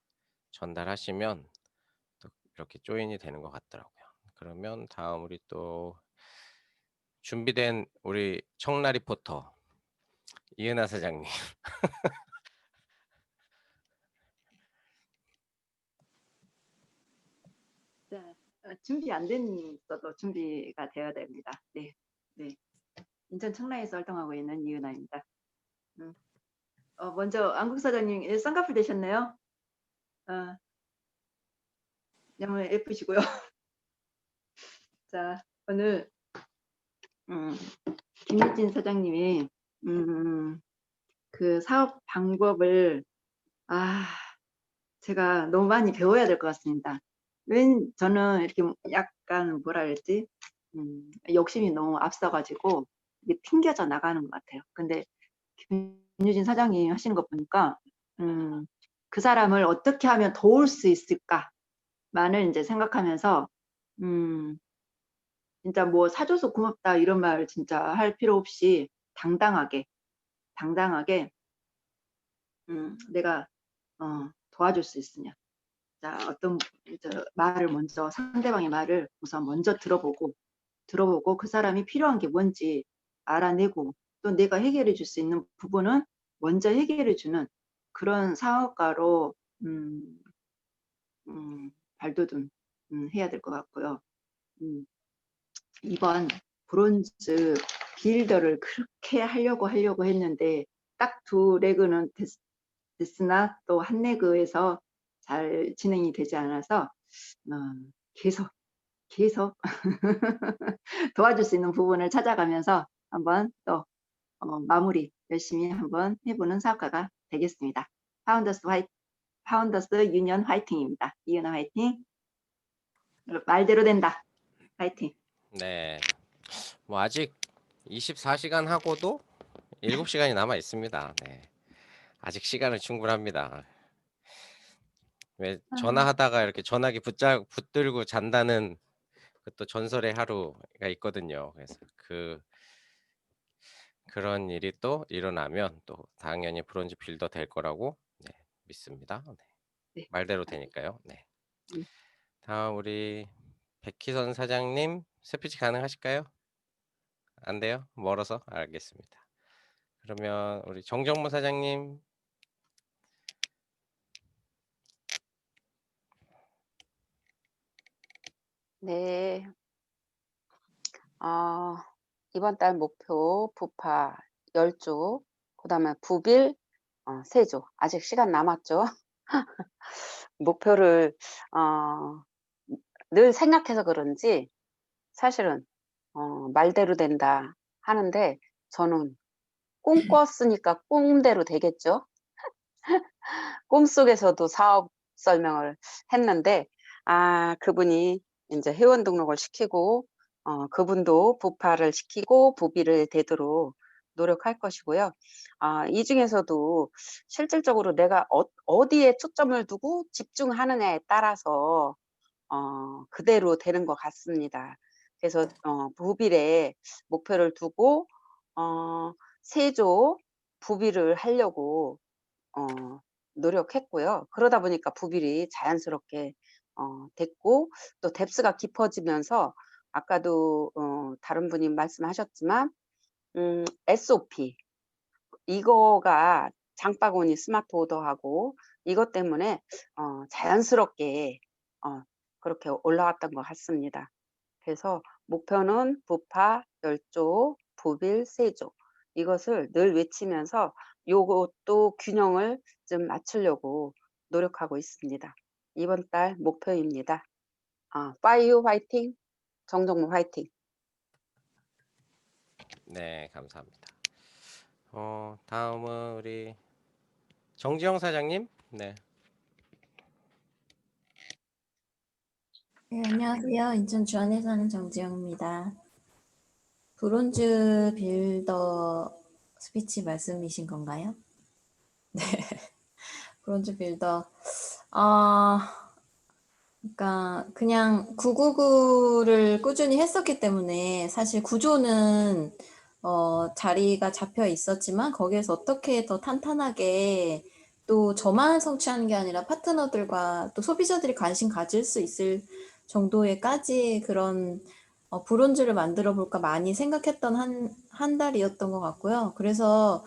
전달하시면 또 이렇게 조인이 되는 것 같더라고요. 그러면 다음 우리 또 준비된 우리 청라 리포터 이은하 사장님. 자, 준비 안 된 것도 준비가 되어야 됩니다. 네, 네. 인천 청라에서 활동하고 있는 이은하입니다. 먼저 안국 사장님 쌍꺼풀 되셨나요? 너무 예쁘시고요. 자, 오늘 김유진 사장님이 그 사업 방법을 제가 너무 많이 배워야 될 것 같습니다. 저는 이렇게 약간 뭐라 그랬지? 욕심이 너무 앞서가지고 이게 튕겨져 나가는 것 같아요. 근데 김유진 사장님 하시는 거 보니까 그 사람을 어떻게 하면 도울 수 있을까만을 이제 생각하면서 진짜 뭐 사줘서 고맙다 이런 말 진짜 할 필요 없이 당당하게 내가 도와줄 수 있으냐. 자, 어떤 말을 먼저 상대방의 말을 우선 먼저 들어보고 그 사람이 필요한 게 뭔지 알아내고 또 내가 해결해 줄 수 있는 부분은 먼저 해결해 주는 그런 사업가로 발돋움 해야 될 것 같고요. 이번 브론즈 빌더를 그렇게 하려고 했는데 딱 2레그는 됐으나 또 한 레그에서 잘 진행이 되지 않아서 계속 도와줄 수 있는 부분을 찾아가면서 한번 또 마무리 열심히 한번 해보는 사업가가 되겠습니다. 파운더스 유니언 화이팅입니다. 이은하 화이팅. 말대로 된다. 화이팅. 네. 뭐 아직 24시간 하고도 7시간이 남아 있습니다. 네. 아직 시간은 충분합니다. 왜 전화하다가 이렇게 전화기 붙들고 잔다는 또 전설의 하루가 있거든요. 그래서 그런 일이 또 일어나면 또 당연히 브론즈 빌더 될 거라고 네, 믿습니다. 네. 네. 말대로 되니까요. 네. 음. 다음 우리 백희선 사장님 스피치 가능하실까요? 안 돼요? 멀어서 알겠습니다. 그러면 우리 정정무 사장님. 네. 이번 달 목표 부파 10조, 그다음에 부빌 3조. 아직 시간 남았죠. 목표를 늘 생각해서 그런지 사실은 말대로 된다 하는데 저는 꿈꿨으니까 꿈대로 되겠죠. 꿈속에서도 사업 설명을 했는데 그분이 이제 회원 등록을 시키고 그분도 부파를 시키고 부비를 되도록 노력할 것이고요. 이 중에서도 실질적으로 내가 어디에 초점을 두고 집중하느냐에 따라서 그대로 되는 것 같습니다. 그래서 부빌에 목표를 두고 세조 부비를 하려고 노력했고요. 그러다 보니까 부빌이 자연스럽게 됐고 또 뎁스가 깊어지면서 아까도 다른 분이 말씀하셨지만 SOP 이거가 장바구니 스마트 오더하고 이것 때문에 자연스럽게 그렇게 올라왔던 것 같습니다. 그래서 목표는 부파 10조, 부빌 3조 이것을 늘 외치면서 요것도 균형을 좀 맞추려고 노력하고 있습니다. 이번 달 목표입니다. 파이유 화이팅, 정정무 화이팅. 네, 감사합니다. 다음은 우리 정지영 사장님. 네. 네, 안녕하세요. 인천 주안에 사는 정지영입니다. 브론즈 빌더 스피치 말씀이신 건가요? 네. 브론즈 빌더. 그러니까 그냥 999를 꾸준히 했었기 때문에 사실 구조는 자리가 잡혀 있었지만 거기에서 어떻게 더 탄탄하게 또 저만 성취하는 게 아니라 파트너들과 또 소비자들이 관심 가질 수 있을 정도의까지 그런 브론즈를 만들어 볼까 많이 생각했던 한 달이었던 것 같고요. 그래서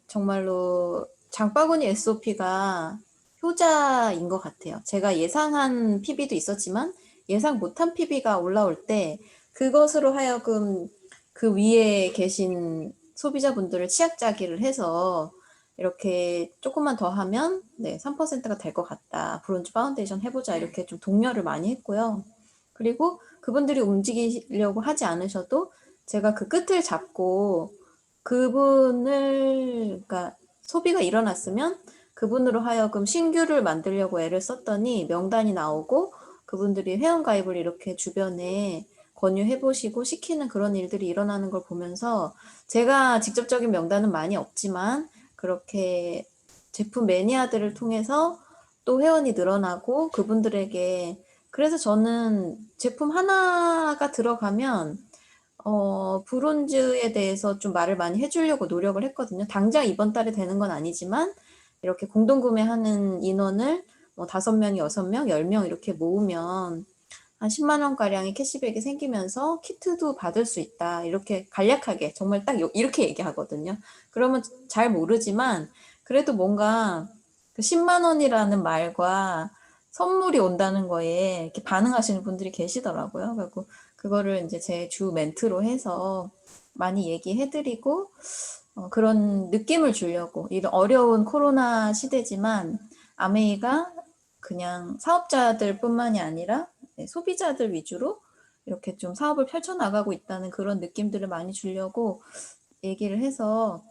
정말로 장바구니 SOP가 효자인 것 같아요. 제가 예상한 PB도 있었지만 예상 못한 PB가 올라올 때 그것으로 하여금 그 위에 계신 소비자분들을 치약짜기를 해서 이렇게 조금만 더 하면 3%가 될 것 같다. 브론즈 파운데이션 해보자. 이렇게 좀 독려를 많이 했고요. 그리고 그분들이 움직이려고 하지 않으셔도 제가 그 끝을 잡고 그러니까 소비가 일어났으면 그분으로 하여금 신규를 만들려고 애를 썼더니 명단이 나오고 그분들이 회원가입을 이렇게 주변에 권유해보시고 시키는 그런 일들이 일어나는 걸 보면서 제가 직접적인 명단은 많이 없지만 그렇게 제품 매니아들을 통해서 또 회원이 늘어나고 그분들에게 그래서 저는 제품 하나가 들어가면 브론즈에 대해서 좀 말을 많이 해주려고 노력을 했거든요. 당장 이번 달에 되는 건 아니지만 이렇게 공동구매하는 인원을 5명, 6명, 10명 이렇게 모으면 한 10만 원가량의 캐시백이 생기면서 키트도 받을 수 있다. 이렇게 간략하게 정말 딱 이렇게 얘기하거든요. 그러면 잘 모르지만 그래도 뭔가 그 10만 원이라는 말과 선물이 온다는 거에 이렇게 반응하시는 분들이 계시더라고요. 그리고 그거를 이제 제 주 멘트로 해서 많이 얘기해드리고 그런 느낌을 주려고 이런 어려운 코로나 시대지만 아메이가 그냥 사업자들뿐만이 아니라 소비자들 위주로 이렇게 좀 사업을 펼쳐나가고 있다는 그런 느낌들을 많이 주려고 얘기를 해서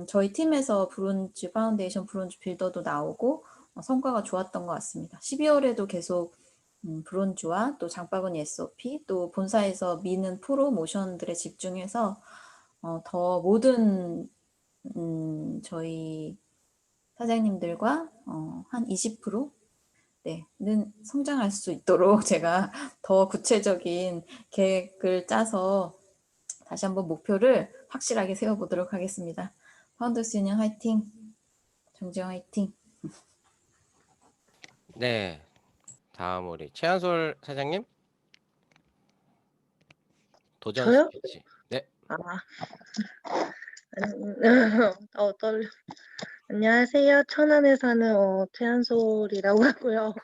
저희 팀에서 브론즈 파운데이션, 브론즈 빌더도 나오고 성과가 좋았던 것 같습니다. 12월에도 계속 브론즈와 또 장바구니 SOP 또 본사에서 미는 프로모션들에 집중해서 더 모든 저희 사장님들과 한 20% 는 성장할 수 있도록 제가 더 구체적인 계획을 짜서 다시 한번 목표를 확실하게 세워보도록 하겠습니다. 파운더스 유니언 화이팅! 정지영 화이팅! 네. 다음 우리 최한솔 사장님. 도전 저요? 스피치. 네. 아, 떨려. 안녕하세요. 천안에 사는 최한솔이라고 하고요.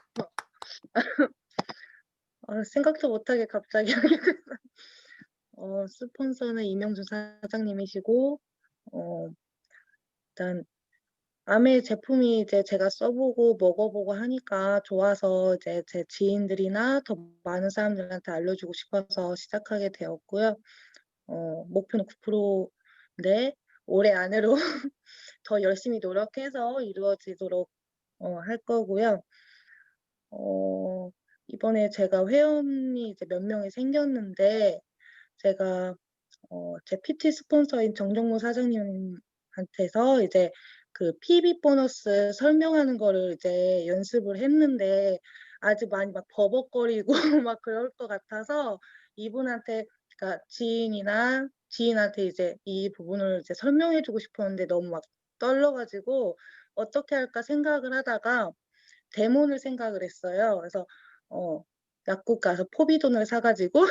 생각도 못하게 갑자기 하게 됐어요. 스폰서는 이명준 사장님이시고, 일단 아메 제품이 이제 제가 써보고 먹어보고 하니까 좋아서 이제 제 지인들이나 더 많은 사람들한테 알려주고 싶어서 시작하게 되었고요. 목표는 9%인데 올해 안으로 더 열심히 노력해서 이루어지도록 할 거고요. 이번에 제가 회원이 이제 몇 명이 생겼는데 제가 제 PT 스폰서인 정정모 사장님한테서 이제 그 PB 보너스 설명하는 거를 이제 연습을 했는데 아직 많이 막 버벅거리고 막 그럴 것 같아서 이분한테 그러니까 지인한테 이제 이 부분을 이제 설명해주고 싶었는데 너무 막 떨려가지고 어떻게 할까 생각을 하다가 데몬을 생각을 했어요. 그래서 약국 가서 포비돈을 사가지고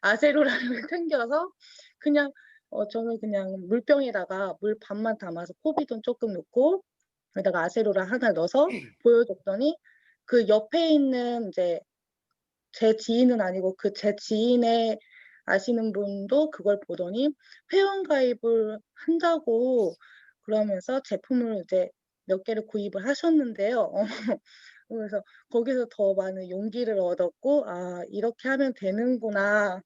아세로라를 챙겨서 그냥 저는 그냥 물병에다가 물 반만 담아서 포비돈 조금 넣고 거기다가 아세로라 하나 넣어서 보여줬더니 그 옆에 있는 이제 제 지인은 아니고 그 제 지인의 아시는 분도 그걸 보더니 회원 가입을 한다고 그러면서 제품을 이제 몇 개를 구입을 하셨는데요. 그래서 거기서 더 많은 용기를 얻었고 아 이렇게 하면 되는구나.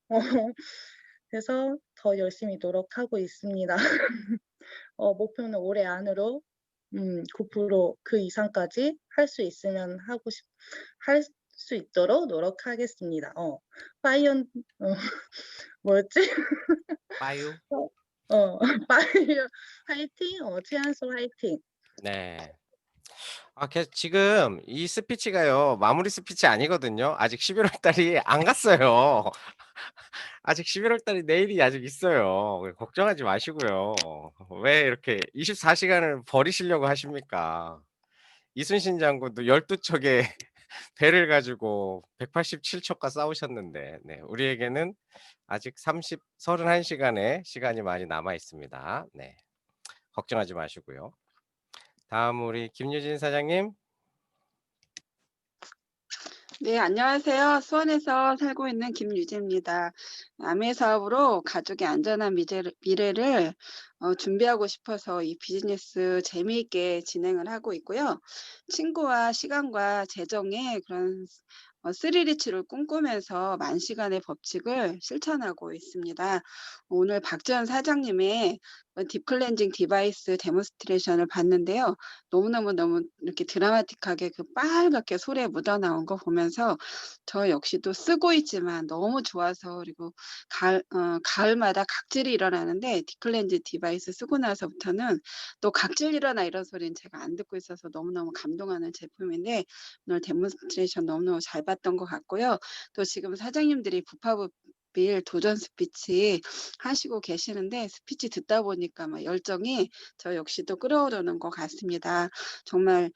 그래서 더 열심히 노력하고 있습니다. 목표는 올해 안으로 9% 이상까지 할 수 있으면 할 수 있도록 노력하겠습니다. 파이언 뭐였지? 빠유. 파이언 화이팅! 최한솔 화이팅! 네. 지금 이 스피치가요, 마무리 스피치 아니거든요. 아직 11월 달이 안 갔어요. 아직 11월 달이 내일이 아직 있어요. 걱정하지 마시고요. 왜 이렇게 24시간을 버리시려고 하십니까? 이순신 장군도 12척의 배를 가지고 187척과 싸우셨는데, 네, 우리에게는 아직 31시간의 시간이 많이 남아 있습니다. 네, 걱정하지 마시고요. 다음 우리 김유진 사장님. 네, 안녕하세요. 수원에서 살고 있는 김유재입니다. 아메 사업으로 가족의 안전한 미래를 준비하고 싶어서 이 비즈니스 재미있게 진행을 하고 있고요. 친구와 시간과 재정의 그런 3리치를 꿈꾸면서 만시간의 법칙을 실천하고 있습니다. 오늘 박지원 사장님의 딥클렌징 디바이스 데몬스트레이션을 봤는데요. 너무 이렇게 드라마틱하게 그 빨갛게 솔에 묻어나온 거 보면서 저 역시도 쓰고 있지만 너무 좋아서 그리고 가을마다 각질이 일어나는데 딥클렌징 디바이스 쓰고 나서부터는 또 각질 일어나 이런 소리는 제가 안 듣고 있어서 너무너무 감동하는 제품인데 오늘 데몬스트레이션 너무너무 잘 봤던 것 같고요. 또 지금 사장님들이 부파부빌 도전 스피치 하시고 계시는데 스피치 듣다 보니까 막 열정이 저 역시도 끌어오르는 것 같습니다. 정말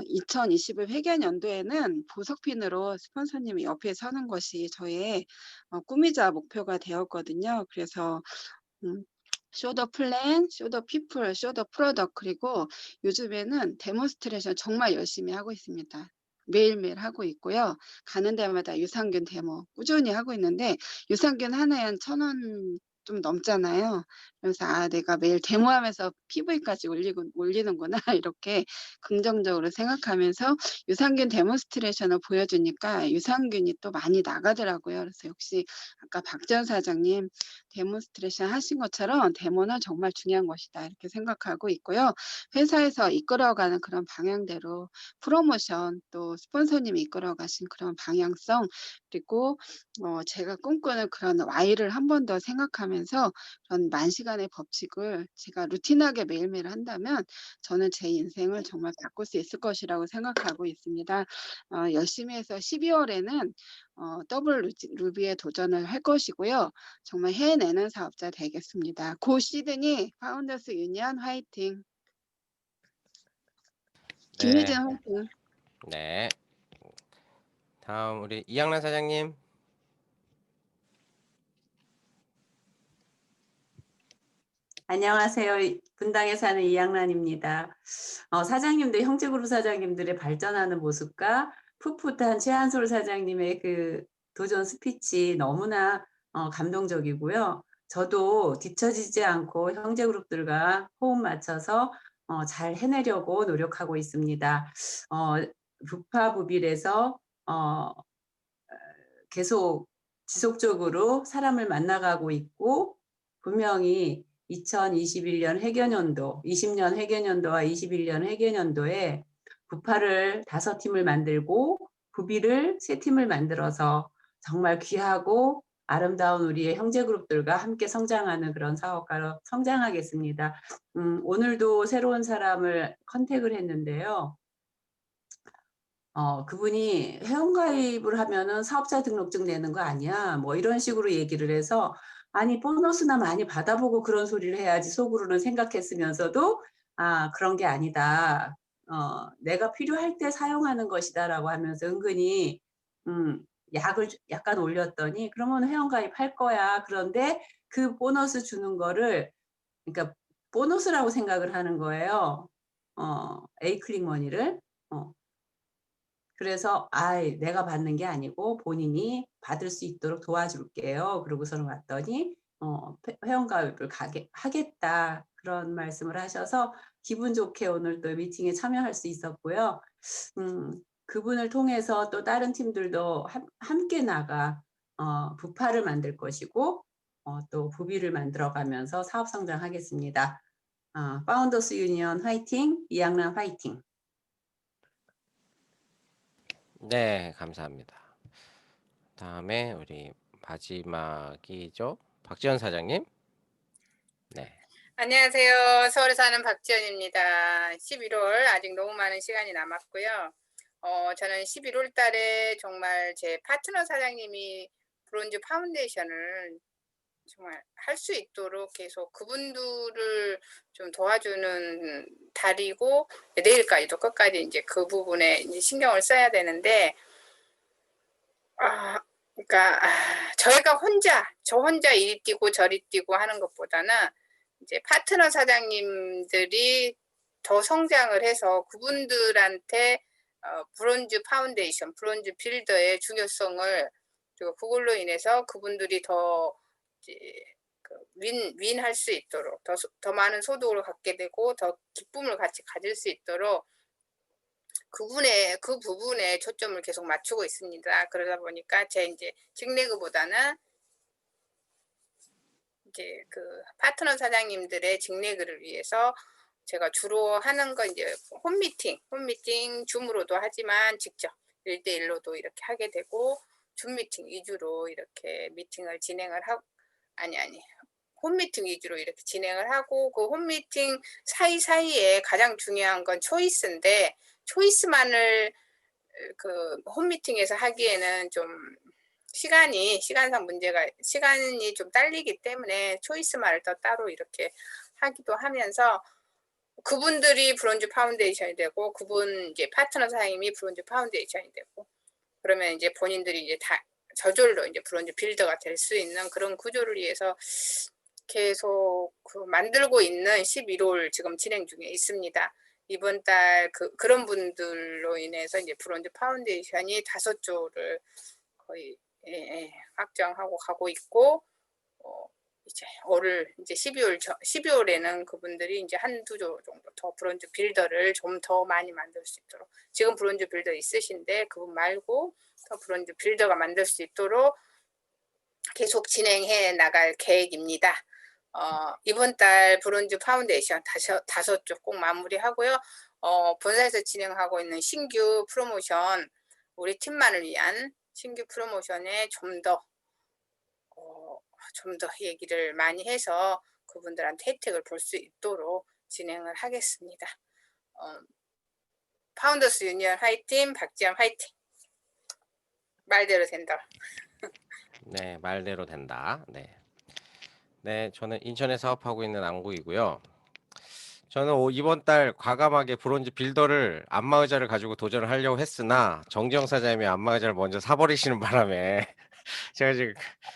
2021 회계연도에는 보석핀으로 스폰서님이 옆에 서는 것이 저의 꿈이자 목표가 되었거든요. 그래서 쇼 더 플랜, 쇼 더 피플, 쇼 더 프로덕트 그리고 요즘에는 데몬스트레이션 정말 열심히 하고 있습니다. 매일매일 하고 있고요. 가는 데마다 유산균 데모 꾸준히 하고 있는데 유산균 하나에 한 1,000원 좀 넘잖아요. 그래서 내가 매일 데모하면서 PV까지 올리는구나 이렇게 긍정적으로 생각하면서 유산균 데몬스트레이션을 보여주니까 유산균이 또 많이 나가더라고요. 그래서 역시 아까 박지원 사장님 데몬스트레이션 하신 것처럼 데모는 정말 중요한 것이다 이렇게 생각하고 있고요. 회사에서 이끌어가는 그런 방향대로 프로모션 또 스폰서님이 이끌어가신 그런 방향성 그리고 제가 꿈꾸는 그런 Y를 한 번 더 생각하면서 생각하면서 그런 만시간의 법칙을 제가 루틴하게 매일매일 한다면 저는 제 인생을 정말 바꿀 수 있을 것이라고 생각하고 있습니다. 열심히 해서 12월에는 더블 루비에 도전을 할 것이고요. 정말 해내는 사업자 되겠습니다. 고 시드니 파운더스 유니언 화이팅. 김유진 네, 화이팅. 네. 다음 우리 이양란 사장님. 안녕하세요. 분당에 사는 이양란입니다. 사장님들, 형제그룹 사장님들의 발전하는 모습과 풋풋한 최한솔 사장님의 그 도전 스피치 너무나 감동적이고요. 저도 뒤처지지 않고 형제그룹들과 호흡 맞춰서 잘 해내려고 노력하고 있습니다. 부파부빌에서 계속 지속적으로 사람을 만나가고 있고, 분명히 2021년 회계연도, 20년 회계연도와 21년 회계연도에 부파를 5팀을 만들고 부비를 3팀을 만들어서 정말 귀하고 아름다운 우리의 형제그룹들과 함께 성장하는 그런 사업가로 성장하겠습니다. 오늘도 새로운 사람을 컨택을 했는데요. 그분이 회원가입을 하면은 사업자 등록증 내는 거 아니야? 뭐 이런 식으로 얘기를 해서, 아니, 보너스나 많이 받아보고 그런 소리를 해야지 속으로는 생각했으면서도, 그런 게 아니다. 내가 필요할 때 사용하는 것이다라고 하면서 은근히, 약을 약간 올렸더니, 그러면 회원가입 할 거야. 그런데 그 보너스 주는 거를, 그러니까 보너스라고 생각을 하는 거예요. 에이클릭 머니를. 그래서 내가 받는 게 아니고 본인이 받을 수 있도록 도와줄게요. 그러고서는 왔더니 회원가입을 하겠다 그런 말씀을 하셔서 기분 좋게 오늘 또 미팅에 참여할 수 있었고요. 그분을 통해서 또 다른 팀들도 함께 나가 부파를 만들 것이고 또 부비를 만들어가면서 사업 성장하겠습니다. 파운더스 유니언 화이팅, 이양란 화이팅. 네, 감사합니다. 다음에 우리 마지막이죠. 박지연 사장님. 네. 안녕하세요. 서울에 사는 박지연입니다. 11월 아직 너무 많은 시간이 남았고요. 저는 11월 달에 정말 제 파트너 사장님이 브론즈 파운데이션을 정말 할 수 있도록 계속 그분들을 좀 도와주는 달이고, 내일까지도 끝까지 이제 그 부분에 이제 신경을 써야 되는데, 그러니까 저희가 저 혼자 이리 뛰고 저리 뛰고 하는 것보다는 이제 파트너 사장님들이 더 성장을 해서 그분들한테 브론즈 파운데이션, 브론즈 빌더의 중요성을, 그리고 그걸로 인해서 그분들이 더 윈할 수 있도록 더 많은 소득을 갖게 되고 더 기쁨을 같이 가질 수 있도록 그 부분에 초점을 계속 맞추고 있습니다. 그러다 보니까 제 이제 직내그보다는 이제 그 파트너 사장님들의 직내그를 위해서 제가 주로 하는 건 이제 홈미팅 줌으로도 하지만 직접 1대1로도 이렇게 하게 되고, 줌 미팅 위주로 이렇게 미팅을 진행을 하고, 홈미팅 위주로 이렇게 진행을 하고, 그 홈미팅 사이사이에 가장 중요한 건 초이스인데, 초이스만을 그 홈미팅에서 하기에는 좀 시간이 좀 딸리기 때문에 초이스만을 더 따로 이렇게 하기도 하면서, 그분들이 브론즈 파운데이션이 되고 이제 파트너 사장님이 브론즈 파운데이션이 되고, 그러면 이제 본인들이 이제 다 저절로 이제 브론즈 빌더가 될 수 있는 그런 구조를 위해서 계속 만들고 있는 11월 지금 진행 중에 있습니다. 이번 달 그런 분들로 인해서 이제 브론즈 파운데이션이 5조를 거의 확정하고 가고 있고, 이제 올해 12월에는 그분들이 이제 1~2조 정도 더 브론즈 빌더를 좀 더 많이 만들 수 있도록, 지금 브론즈 빌더 있으신데 그분 말고 더 브론즈 빌더가 만들 수 있도록 계속 진행해 나갈 계획입니다. 이번 달 브론즈 파운데이션 5조 꼭 마무리하고요. 본사에서 진행하고 있는 신규 프로모션, 우리 팀만을 위한 신규 프로모션에 좀 더 좀 더 얘기를 많이 해서 그분들한테 혜택을 볼 수 있도록 진행을 하겠습니다. 파운더스 유니언 화이팅, 박지연 화이팅. 말대로 된다. 네, 말대로 된다. 네. 네, 저는 인천에 사업하고 있는 안국이고요. 저는 이번 달 과감하게 브론즈 빌더를 안마의자를 가지고 도전을 하려고 했으나 정지영 사장님이 안마의자를 먼저 사버리시는 바람에 제가 지금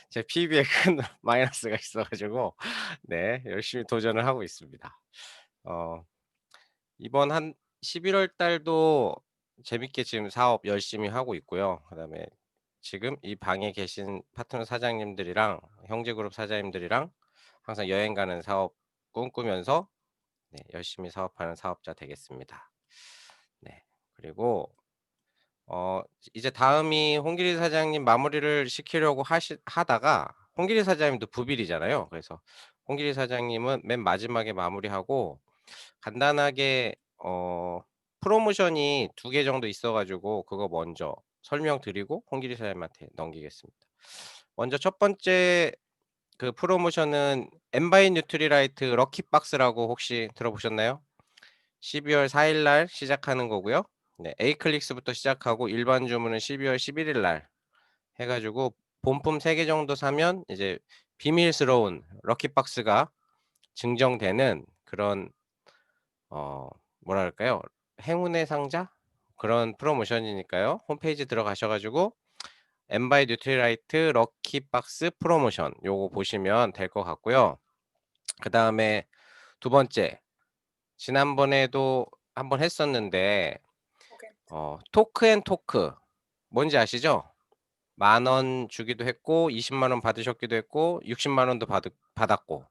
제 PB에 큰 마이너스가 있어가지고 네, 열심히 도전을 하고 있습니다. 이번 한 11월 달도 재밌게 지금 사업 열심히 하고 있고요. 그다음에 지금 이 방에 계신 파트너 사장님들이랑 형제그룹 사장님들이랑 항상 여행 가는 사업 꿈꾸면서 네, 열심히 사업하는 사업자 되겠습니다. 네, 그리고 이제 다음이 홍길이 사장님 마무리를 시키려고 하다가 홍길이 사장님도 부빌이잖아요. 그래서 홍길이 사장님은 맨 마지막에 마무리하고 간단하게 프로모션이 2개 정도 있어가지고 그거 먼저 설명드리고 홍길이 사장님한테 넘기겠습니다. 먼저 첫 번째 그 프로모션은 엠바이 뉴트리라이트 럭키박스라고 혹시 들어보셨나요? 12월 4일 날 시작하는 거고요. 네, A클릭스부터 시작하고 일반 주문은 12월 11일 날 해가지고 본품 3개 정도 사면 이제 비밀스러운 럭키박스가 증정되는 그런 뭐랄까요? 행운의 상자? 그런 프로모션이니까요. 홈페이지 들어가셔가지고 엠바이 뉴트리라이트 럭키박스 프로모션 요거 보시면 될 것 같고요. 그 다음에 두 번째, 지난번에도 한번 했었는데 토크앤토크 뭔지 아시죠? 10,000원 주기도 했고 20만 원 받으셨기도 했고 60만 원도 받았고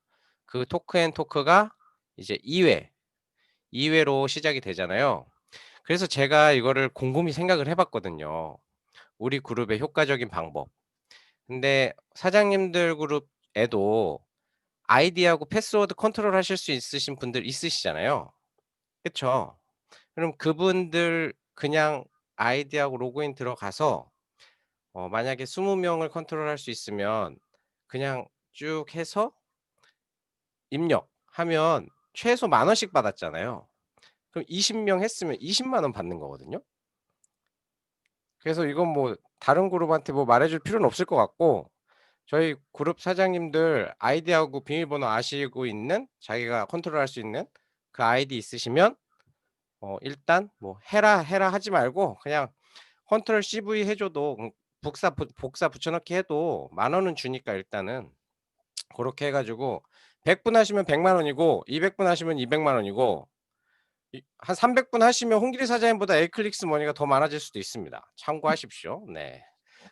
그 토크앤토크가 이제 2회로 시작이 되잖아요. 그래서 제가 이거를 곰곰이 생각을 해봤거든요. 우리 그룹의 효과적인 방법. 근데 사장님들 그룹에도 아이디하고 패스워드 컨트롤 하실 수 있으신 분들 있으시잖아요. 그쵸? 그럼 그분들 그냥 아이디하고 로그인 들어가서 만약에 20명을 컨트롤할 수 있으면 그냥 쭉 해서 입력하면 최소 10,000원씩 받았잖아요. 그럼 20명 했으면 20만 원 받는 거거든요. 그래서 이건 뭐 다른 그룹한테 뭐 말해줄 필요는 없을 것 같고 저희 그룹 사장님들 아이디하고 비밀번호 아시고 있는 자기가 컨트롤할 수 있는 그 아이디 있으시면 일단 뭐 해라 하지 말고 그냥 컨트롤 CV 해줘도 복사 붙여넣기 해도 10,000원은 주니까 일단은 그렇게 해가지고 100분 하시면 100만 원이고 200분 하시면 200만 원이고 한 300분 하시면 홍길이 사장님보다 에이클릭스 머니가 더 많아질 수도 있습니다. 참고하십시오. 네,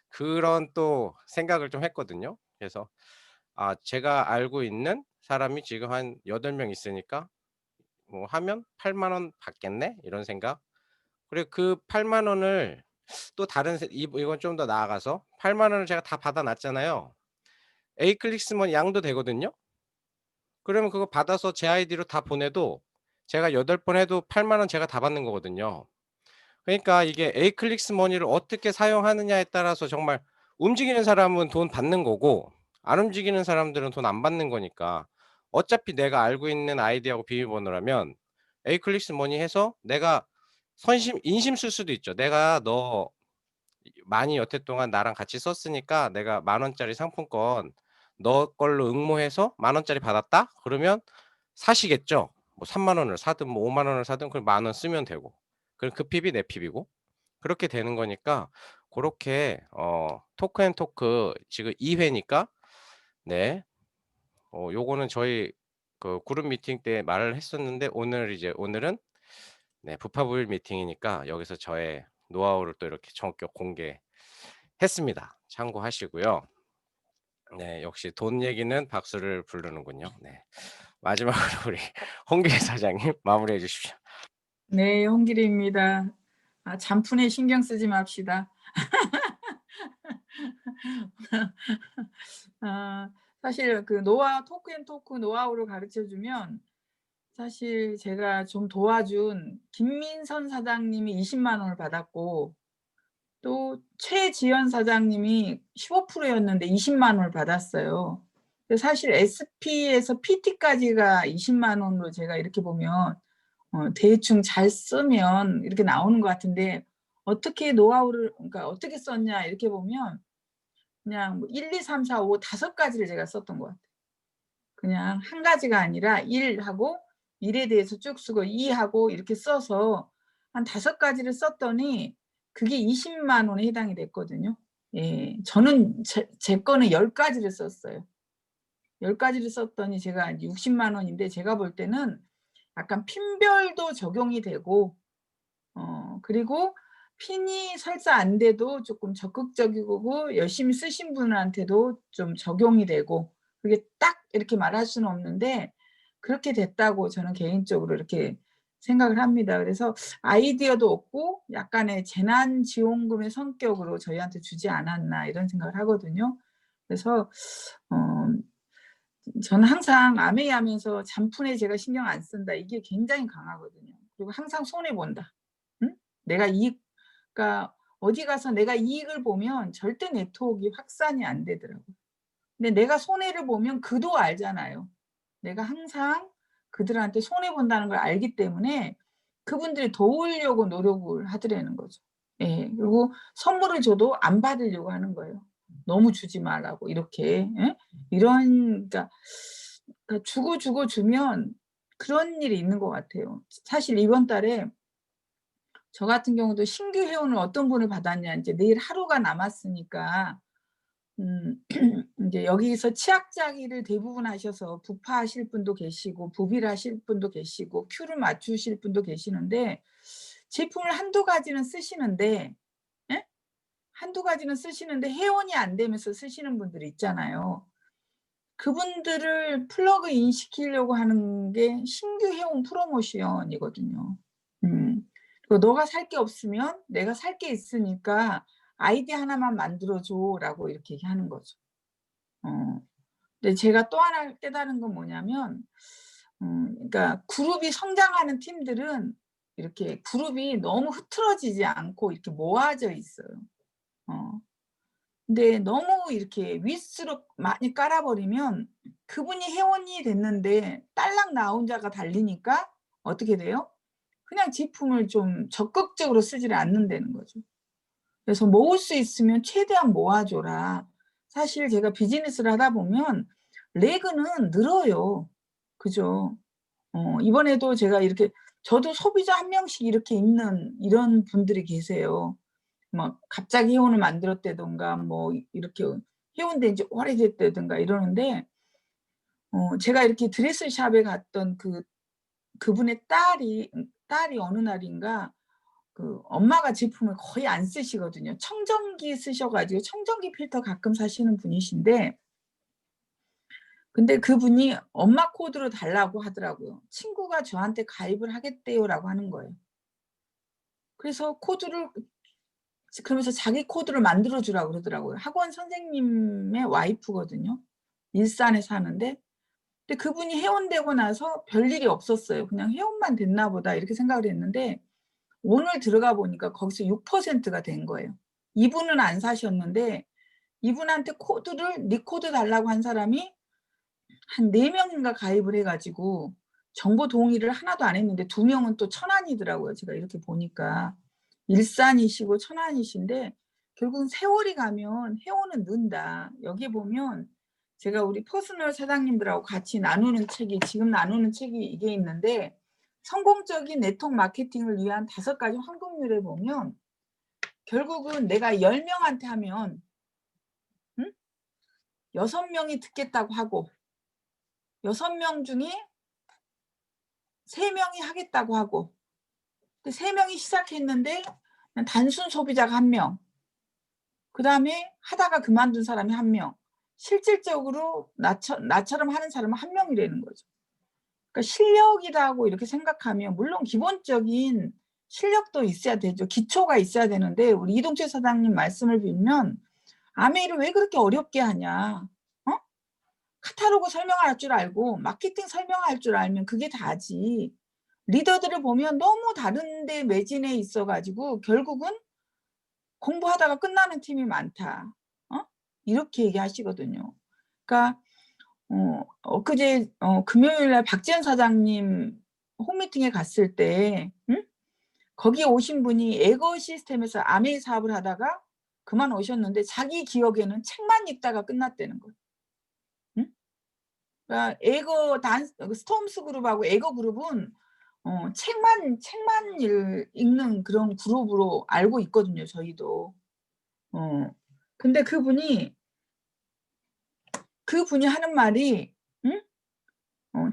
그런 또 생각을 좀 했거든요. 그래서 제가 알고 있는 사람이 지금 한 8명 있으니까 뭐 하면 8만 원 받겠네 이런 생각. 그리고 그 8만 원을 또 이건 좀 더 나아가서 8만 원을 제가 다 받아놨잖아요. 에이클릭스먼 양도 되거든요. 그러면 그거 받아서 제 아이디로 다 보내도 제가 8번 해도 8만 원 제가 다 받는 거거든요. 그러니까 이게 에이클릭스 머니를 어떻게 사용하느냐에 따라서 정말 움직이는 사람은 돈 받는 거고 안 움직이는 사람들은 돈 안 받는 거니까 어차피 내가 알고 있는 아이디하고 비밀번호라면 에이클릭스 머니 해서 내가 인심 쓸 수도 있죠. 내가 너 많이 여태 동안 나랑 같이 썼으니까 내가 10,000원짜리 상품권 너 걸로 응모해서 10,000원짜리 받았다? 그러면 사시겠죠. 뭐 3만 원을 사든 뭐 5만 원을 사든 그럼 10,000원 쓰면 되고. 그럼 그 핍이 내 핍이고. 그렇게 되는 거니까 그렇게 토크앤토크 지금 2회니까 네. 요거는 저희 그 그룹 미팅 때 말을 했었는데 오늘은 네, 부파부일 미팅이니까 여기서 저의 노하우를 또 이렇게 전격 공개했습니다. 참고하시고요. 네, 역시 돈 얘기는 박수를 부르는군요. 네. 마지막으로 우리 홍길이 사장님 마무리해 주십시오. 네, 홍길이입니다. 잔푼에 신경 쓰지 맙시다. 사실 그 토크앤토크 노하우를 가르쳐주면 사실 제가 좀 도와준 김민선 사장님이 20만 원을 받았고 또 최지연 사장님이 15%였는데 20만 원을 받았어요. 사실 SP에서 PT까지가 20만 원으로 제가 이렇게 보면 대충 잘 쓰면 이렇게 나오는 것 같은데 어떻게 노하우를 그러니까 어떻게 썼냐 이렇게 보면 그냥 1, 2, 3, 4, 5, 5가지를 제가 썼던 것 같아요. 그냥 한 가지가 아니라 1하고 1에 대해서 쭉 쓰고 2하고 이렇게 써서 한 5가지를 썼더니 그게 20만 원에 해당이 됐거든요. 예, 저는 제 거는 10가지를 썼어요. 10가지를 썼더니 제가 60만 원인데 제가 볼 때는 약간 핀별도 적용이 되고 그리고 핀이 설사 안 돼도 조금 적극적이고 열심히 쓰신 분한테도 좀 적용이 되고 그게 딱 이렇게 말할 수는 없는데 그렇게 됐다고 저는 개인적으로 이렇게 생각을 합니다. 그래서 아이디어도 없고 약간의 재난지원금의 성격으로 저희한테 주지 않았나 이런 생각을 하거든요. 그래서 저는 항상 아메이 하면서 잔푼에 제가 신경 안 쓴다. 이게 굉장히 강하거든요. 그리고 항상 손해본다. 응? 내가 그러니까 어디 가서 내가 이익을 보면 절대 네트워크가 확산이 안 되더라고요. 근데 내가 손해를 보면 그도 알잖아요. 내가 항상 그들한테 손해본다는 걸 알기 때문에 그분들이 도우려고 노력을 하더라는 거죠. 예, 그리고 선물을 줘도 안 받으려고 하는 거예요. 너무 주지 말라고 이렇게. 예? 이런 그러니까 주고 주면 그런 일이 있는 것 같아요. 사실 이번 달에 저 같은 경우도 신규 회원을 어떤 분을 받았냐 이제 내일 하루가 남았으니까 이제 여기서 치약자기를 대부분 하셔서 부파하실 분도 계시고 부비를 하실 분도 계시고 큐를 맞추실 분도 계시는데 제품을 한두 가지는 쓰시는데 예? 한두 가지는 쓰시는데 회원이 안 되면서 쓰시는 분들이 있잖아요. 그분들을 플러그인 시키려고 하는 게 신규 회원 프로모션이거든요. 그리고 너가 살 게 없으면 내가 살 게 있으니까 아이디 하나만 만들어줘라고 이렇게 얘기하는 거죠. 근데 제가 또 하나 깨달은 건 뭐냐면, 그러니까 그룹이 성장하는 팀들은 이렇게 그룹이 너무 흐트러지지 않고 이렇게 모아져 있어요. 근데 너무 이렇게 윗수로 많이 깔아버리면 그분이 회원이 됐는데 딸랑 나 혼자가 달리니까 어떻게 돼요? 그냥 제품을 좀 적극적으로 쓰지를 않는다는 거죠. 그래서 모을 수 있으면 최대한 모아줘라. 사실 제가 비즈니스를 하다 보면 레그는 늘어요. 그죠? 이번에도 제가 이렇게 저도 소비자 한 명씩 이렇게 있는 이런 분들이 계세요. 막 갑자기 회원을 만들었다든가 뭐 이렇게 회원된 지 오래됐다든가 이러는데 제가 이렇게 드레스샵에 갔던 그분의 딸이 어느 날인가 그 엄마가 제품을 거의 안 쓰시거든요. 청정기 쓰셔 가지고 청정기 필터 가끔 사시는 분이신데 근데 그분이 엄마 코드로 달라고 하더라고요. 친구가 저한테 가입을 하겠대요라고 하는 거예요. 그래서 코드를 그러면서 자기 코드를 만들어 주라고 그러더라고요. 학원 선생님의 와이프거든요. 일산에 사는데 근데 그분이 회원되고 나서 별일이 없었어요. 그냥 회원만 됐나 보다 이렇게 생각을 했는데 오늘 들어가 보니까 거기서 6%가 된 거예요. 이분은 안 사셨는데 이분한테 코드를 네 코드 달라고 한 사람이 한 4명인가 가입을 해 가지고 정보 동의를 하나도 안 했는데 2명은 또 천안이더라고요. 제가 이렇게 보니까. 일산이시고 천안이신데 결국은 세월이 가면 회원은 는다. 여기 보면 제가 우리 퍼스널 사장님들하고 같이 나누는 책이 지금 나누는 책이 이게 있는데 성공적인 네트워크 마케팅을 위한 5가지 황금률에 보면 결국은 내가 10명한테 하면 6명이 듣겠다고 하고 6명 중에 3명이 하겠다고 하고 3명이 시작했는데 단순 소비자가 1명 그다음에 하다가 그만둔 사람이 1명 실질적으로 나처럼 하는 사람은 1명이라는 거죠. 그러니까 실력이라고 이렇게 생각하면 물론 기본적인 실력도 있어야 되죠. 기초가 있어야 되는데 우리 이동채 사장님 말씀을 빌면 아메이를 왜 그렇게 어렵게 하냐. 카탈로그 설명할 줄 알고 마케팅 설명할 줄 알면 그게 다지. 리더들을 보면 너무 다른 데 매진해 있어 가지고 결국은 공부하다가 끝나는 팀이 많다. 이렇게 얘기하시거든요. 그러니까 엊그제 금요일 날 박지현 사장님 홈미팅에 갔을 때 거기 오신 분이 에거 시스템에서 아메이 사업을 하다가 그만 오셨는데 자기 기억에는 책만 읽다가 끝났다는 거예요. 그러니까 스톰스 그룹하고 에거 그룹은 책만 읽는 그런 그룹으로 알고 있거든요, 저희도. 근데 그분이 하는 말이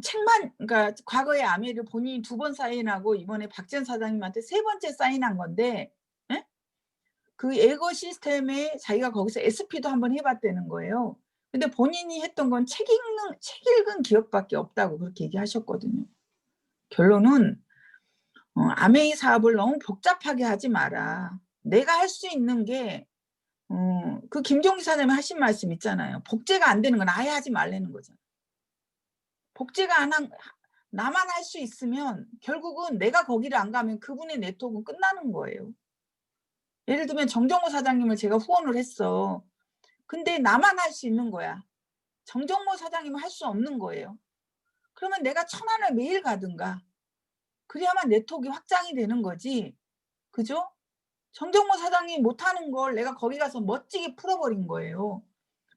책만, 그러니까 과거에 아메이를 본인이 2번 사인하고 이번에 박지현 사장님한테 3번째 사인한 건데, 그 에거 시스템에 자기가 거기서 SP도 한번 해봤다는 거예요. 근데 본인이 했던 건 책 읽은 기억밖에 없다고 그렇게 얘기하셨거든요. 결론은 아메이 사업을 너무 복잡하게 하지 마라. 내가 할 수 있는 게 그 김종기 사장님이 하신 말씀 있잖아요. 복제가 안 되는 건 아예 하지 말라는 거잖아요. 복제가 나만 할 수 있으면 결국은 내가 거기를 안 가면 그분의 네트워크는 끝나는 거예요. 예를 들면 정정호 사장님을 제가 후원을 했어. 근데 나만 할 수 있는 거야. 정정모 사장님은 할 수 없는 거예요. 그러면 내가 천안을 매일 가든가. 그래야만 네트워크가 확장이 되는 거지. 그죠? 정정모 사장님이 못하는 걸 내가 거기 가서 멋지게 풀어버린 거예요.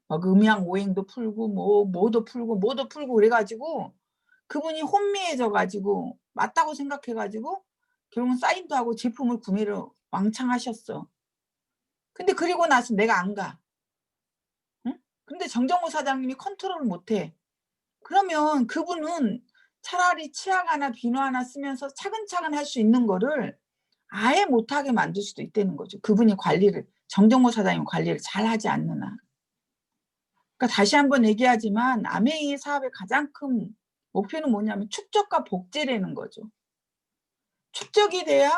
막 음양 오행도 풀고 뭐도 풀고 그래가지고 그분이 혼미해져가지고 맞다고 생각해가지고 결국은 사인도 하고 제품을 구매를 왕창 하셨어. 근데 그리고 나서 내가 안 가. 근데 정정호 사장님이 컨트롤을 못해. 그러면 그분은 차라리 치약 하나 비누 하나 쓰면서 차근차근 할 수 있는 거를 아예 못하게 만들 수도 있다는 거죠. 그분이 정정호 사장님 관리를 잘 하지 않는 한. 그러니까 다시 한번 얘기하지만 아메이 사업의 가장 큰 목표는 뭐냐면 축적과 복제라는 거죠. 축적이 돼야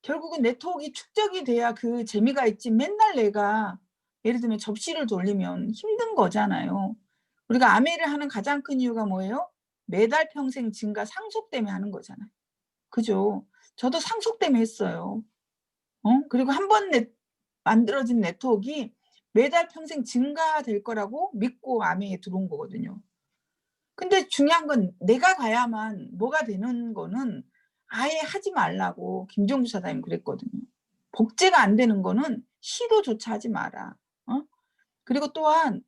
결국은 네트워크가 축적이 돼야 그 재미가 있지. 맨날 내가 예를 들면 접시를 돌리면 힘든 거잖아요. 우리가 아메이를 하는 가장 큰 이유가 뭐예요? 매달 평생 증가 상속 때문에 하는 거잖아요. 그죠? 저도 상속 때문에 했어요. 그리고 한 번 만들어진 네트워크가 매달 평생 증가될 거라고 믿고 아메이에 들어온 거거든요. 근데 중요한 건 내가 가야만 뭐가 되는 거는 아예 하지 말라고 김종주 사장님 그랬거든요. 복제가 안 되는 거는 시도조차 하지 마라. 그리고 또한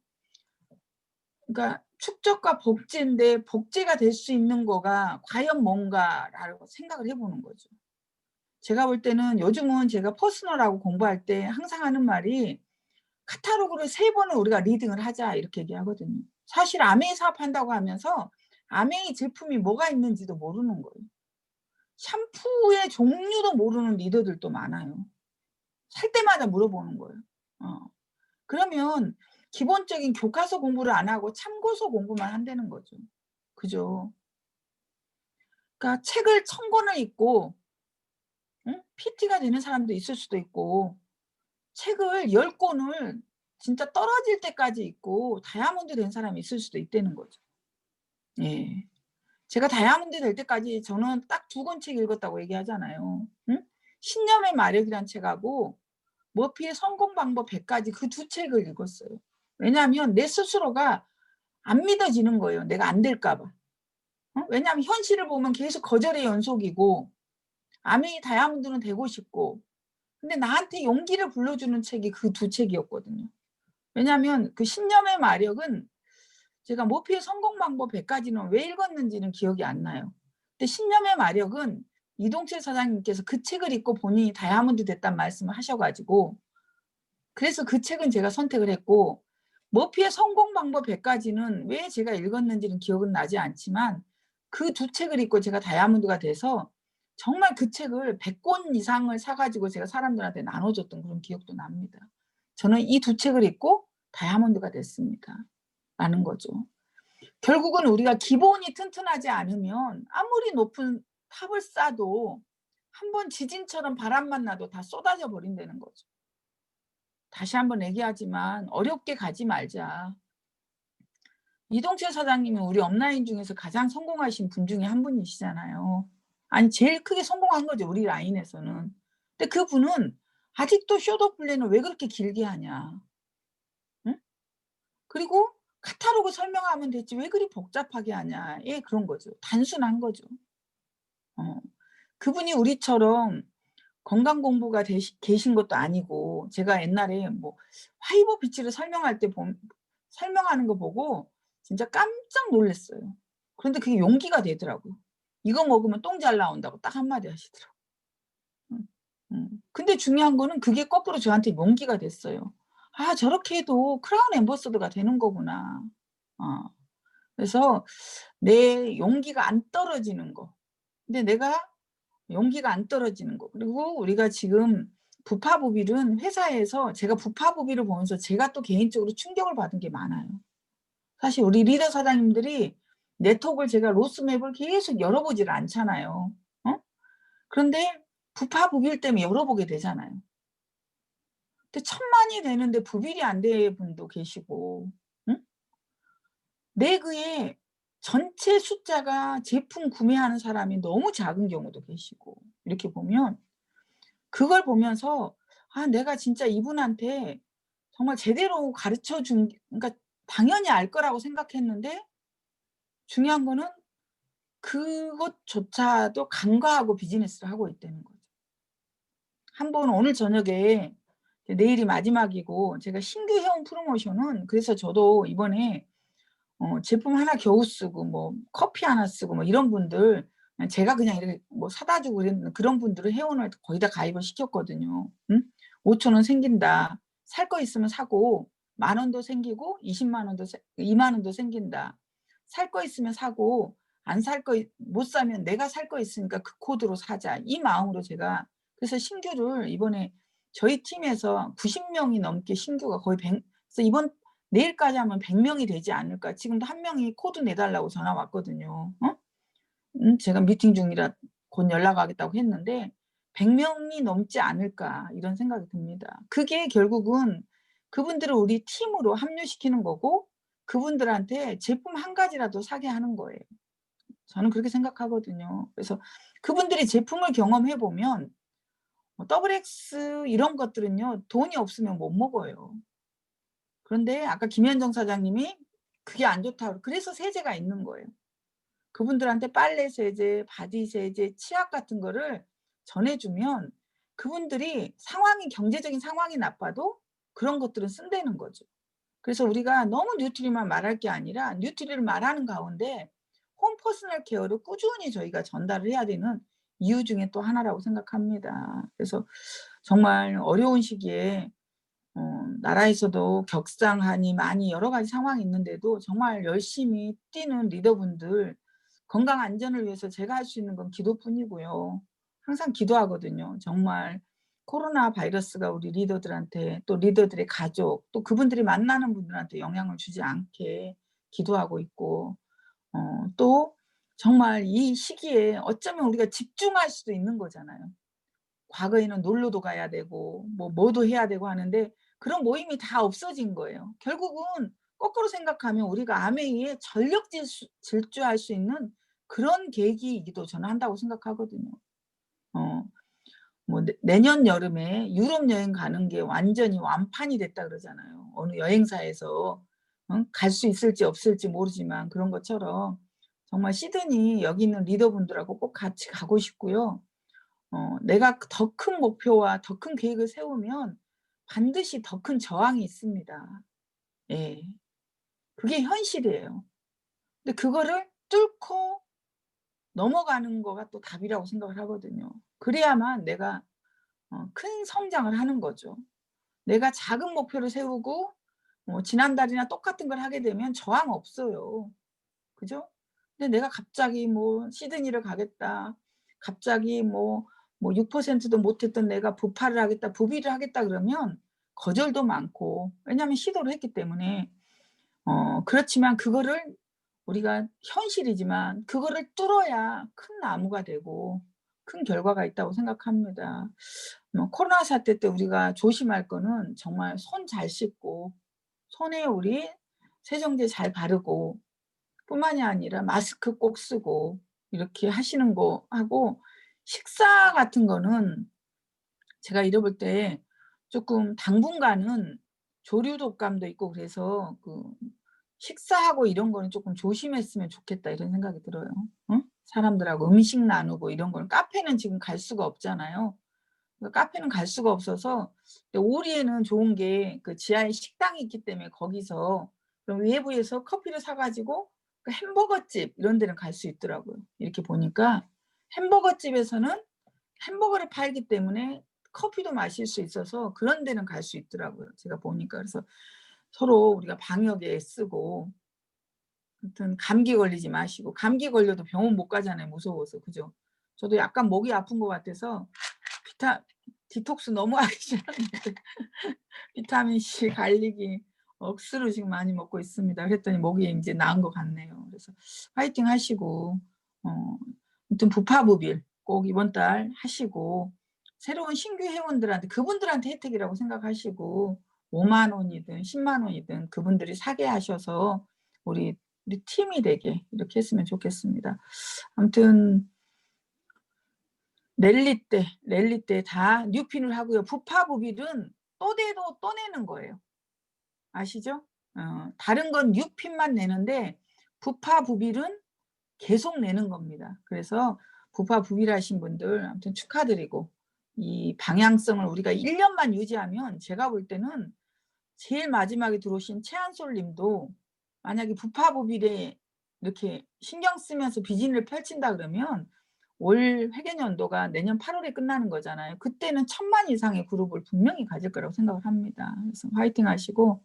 그러니까 축적과 복제인데 복제가 될 수 있는 거가 과연 뭔가라고 생각을 해보는 거죠. 제가 볼 때는 요즘은 제가 퍼스널하고 공부할 때 항상 하는 말이 카탈로그를 3번을 우리가 리딩을 하자 이렇게 얘기하거든요. 사실 아메이 사업한다고 하면서 아메이 제품이 뭐가 있는지도 모르는 거예요. 샴푸의 종류도 모르는 리더들도 많아요. 살 때마다 물어보는 거예요. 그러면 기본적인 교과서 공부를 안 하고 참고서 공부만 한다는 거죠. 그죠? 그러니까 책을 1000권을 읽고 PT가 되는 사람도 있을 수도 있고 책을 10권을 진짜 떨어질 때까지 읽고 다이아몬드 된 사람이 있을 수도 있다는 거죠. 예. 제가 다이아몬드 될 때까지 저는 딱 2권 책 읽었다고 얘기하잖아요. 신념의 마력이란 책하고 머피의 성공 방법 100가지 그 2 책을 읽었어요. 왜냐하면 내 스스로가 안 믿어지는 거예요. 내가 안 될까 봐. 왜냐하면 현실을 보면 계속 거절의 연속이고 아메이 다이아몬드는 되고 싶고 근데 나한테 용기를 불러주는 책이 그 2 책이었거든요. 왜냐하면 그 신념의 마력은 제가 머피의 성공 방법 100가지는 왜 읽었는지는 기억이 안 나요. 근데 신념의 마력은 이동철 사장님께서 그 책을 읽고 본인이 다이아몬드 됐다는 말씀을 하셔가지고 그래서 그 책은 제가 선택을 했고 머피의 성공 방법 100가지는 왜 제가 읽었는지는 기억은 나지 않지만 그 2 책을 읽고 제가 다이아몬드가 돼서 정말 그 책을 100권 이상을 사가지고 제가 사람들한테 나눠줬던 그런 기억도 납니다. 저는 이 2 책을 읽고 다이아몬드가 됐습니다. 라는 거죠. 결국은 우리가 기본이 튼튼하지 않으면 아무리 높은 탑을 쌓아도 한번 지진처럼 바람만 나도 다 쏟아져 버린다는 거죠. 다시 한번 얘기하지만 어렵게 가지 말자. 이동철 사장님은 우리 업라인 중에서 가장 성공하신 분 중에 한 분이시잖아요. 아니 제일 크게 성공한 거죠. 우리 라인에서는. 근데 그분은 아직도 숏업 플랜을 왜 그렇게 길게 하냐. 응? 그리고 카타로그 설명하면 됐지 왜 그리 복잡하게 하냐. 예, 그런 거죠. 단순한 거죠. 그분이 우리처럼 건강 공부가 계신 것도 아니고 제가 옛날에 뭐 화이버 비치를 설명할 때 설명하는 거 보고 진짜 깜짝 놀랐어요. 그런데 그게 용기가 되더라고요. 이거 먹으면 똥 잘 나온다고 딱 한마디 하시더라고요. 근데 중요한 거는 그게 거꾸로 저한테 용기가 됐어요. 아, 저렇게 해도 크라운 앰버서더가 되는 거구나. 그래서 내 용기가 안 떨어지는 거. 근데 내가 용기가 안 떨어지는 거. 그리고 우리가 지금 부파부빌은 회사에서 제가 부파부빌을 보면서 제가 또 개인적으로 충격을 받은 게 많아요. 사실 우리 리더 사장님들이 네트워크를 제가 로스맵을 계속 열어보질 않잖아요. 그런데 부파부빌 때문에 열어보게 되잖아요. 근데 1000만이 되는데 부빌이 안 되는 분도 계시고, 내그에 전체 숫자가 제품 구매하는 사람이 너무 작은 경우도 계시고, 이렇게 보면 그걸 보면서 아, 내가 진짜 이분한테 정말 제대로 가르쳐 준, 그러니까 당연히 알 거라고 생각했는데 중요한 거는 그것조차도 간과하고 비즈니스를 하고 있다는 거죠. 한 번 오늘 저녁에 내일이 마지막이고 제가 신규 회원 프로모션은 그래서 저도 이번에 제품 하나 겨우 쓰고 뭐 커피 하나 쓰고 뭐 이런 분들 제가 그냥 이렇게 뭐 사다 주고 이런 그런 분들을 회원을 거의 다 가입을 시켰거든요. 5,000원 생긴다. 살 거 있으면 사고 10,000원도 생기고 20만 원도 2만 원도 생긴다. 살 거 있으면 사고 안 살 거 못 사면 내가 살 거 있으니까 그 코드로 사자. 이 마음으로 제가 그래서 신규를 이번에 저희 팀에서 90명이 넘게 신규가 거의 100, 그래서 이번 내일까지 하면 100명이 되지 않을까. 지금도 한 명이 코드 내달라고 전화 왔거든요. 제가 미팅 중이라 곧 연락하겠다고 했는데 100명이 넘지 않을까 이런 생각이 듭니다. 그게 결국은 그분들을 우리 팀으로 합류시키는 거고 그분들한테 제품 한 가지라도 사게 하는 거예요. 저는 그렇게 생각하거든요. 그래서 그분들이 제품을 경험해 보면 WX 이런 것들은요. 돈이 없으면 못 먹어요. 그런데 아까 김현정 사장님이 그게 안 좋다고 그래서 세제가 있는 거예요. 그분들한테 빨래 세제, 바디 세제, 치약 같은 거를 전해주면 그분들이 상황이 경제적인 상황이 나빠도 그런 것들은 쓴다는 거죠. 그래서 우리가 너무 뉴트리만 말할 게 아니라 뉴트리를 말하는 가운데 홈 퍼스널 케어를 꾸준히 저희가 전달을 해야 되는 이유 중에 또 하나라고 생각합니다. 그래서 정말 어려운 시기에 나라에서도 격상하니 많이 여러 가지 상황이 있는데도 정말 열심히 뛰는 리더분들 건강 안전을 위해서 제가 할 수 있는 건 기도뿐이고요. 항상 기도하거든요. 정말 코로나 바이러스가 우리 리더들한테 또 리더들의 가족 또 그분들이 만나는 분들한테 영향을 주지 않게 기도하고 있고 또 정말 이 시기에 어쩌면 우리가 집중할 수도 있는 거잖아요. 과거에는 놀러도 가야 되고 뭐도 해야 되고 하는데 그런 모임이 다 없어진 거예요. 결국은 거꾸로 생각하면 우리가 아메이에 전력 질주할 수 있는 그런 계기이기도 저는 한다고 생각하거든요. 뭐 내년 여름에 유럽 여행 가는 게 완전히 완판이 됐다 그러잖아요. 어느 여행사에서 갈 수 있을지 없을지 모르지만 그런 것처럼 정말 시드니 여기 있는 리더분들하고 꼭 같이 가고 싶고요. 내가 더 큰 목표와 더 큰 계획을 세우면 반드시 더 큰 저항이 있습니다. 예. 그게 현실이에요. 근데 그거를 뚫고 넘어가는 거가 또 답이라고 생각을 하거든요. 그래야만 내가 큰 성장을 하는 거죠. 내가 작은 목표를 세우고 지난달이나 똑같은 걸 하게 되면 저항 없어요. 그죠? 근데 내가 갑자기 뭐 시드니를 가겠다. 갑자기 뭐 6%도 못했던 내가 부파를 하겠다, 부비를 하겠다 그러면 거절도 많고 왜냐하면 시도를 했기 때문에 그렇지만 그거를 우리가 현실이지만 그거를 뚫어야 큰 나무가 되고 큰 결과가 있다고 생각합니다. 코로나 사태 때 우리가 조심할 거는 정말 손 잘 씻고 손에 우리 세정제 잘 바르고 뿐만이 아니라 마스크 꼭 쓰고 이렇게 하시는 거 하고 식사 같은 거는 제가 잃어볼 때 조금 당분간은 조류 독감도 있고 그래서 식사하고 이런 거는 조금 조심했으면 좋겠다 이런 생각이 들어요. 응? 사람들하고 음식 나누고 이런 거는 카페는 지금 갈 수가 없잖아요. 카페는 갈 수가 없어서 오리에는 좋은 게 그 지하에 식당이 있기 때문에 거기서 그럼 외부에서 커피를 사가지고 그 햄버거집 이런 데는 갈 수 있더라고요. 이렇게 보니까 햄버거집에서는 햄버거를 팔기 때문에 커피도 마실 수 있어서 그런 데는 갈 수 있더라고요. 제가 보니까. 그래서 서로 우리가 방역에 애쓰고 아무튼 감기 걸리지 마시고 감기 걸려도 병원 못 가잖아요. 무서워서. 그죠? 저도 약간 목이 아픈 것 같아서 디톡스 너무 하기 싫었는데 비타민 C 갈리기 억수로 지금 많이 먹고 있습니다. 그랬더니 목이 이제 나은 것 같네요. 그래서 화이팅 하시고 아무튼 부파부빌 꼭 이번 달 하시고 새로운 신규 회원들한테 그분들한테 혜택이라고 생각하시고 5만 원이든 10만 원이든 그분들이 사게 하셔서 우리 팀이 되게 이렇게 했으면 좋겠습니다. 아무튼 랠리 때 다 뉴핀을 하고요. 부파부빌은 또 내도 또 내는 거예요. 아시죠? 다른 건 뉴핀만 내는데 부파부빌은 계속 내는 겁니다. 그래서 부파부빌 하신 분들 아무튼 축하드리고 이 방향성을 우리가 1년만 유지하면 제가 볼 때는 제일 마지막에 들어오신 최한솔 님도 만약에 부파부빌에 이렇게 신경 쓰면서 비즈니스를 펼친다 그러면 올 회계연도가 내년 8월에 끝나는 거잖아요. 그때는 1000만 이상의 그룹을 분명히 가질 거라고 생각을 합니다. 그래서 화이팅 하시고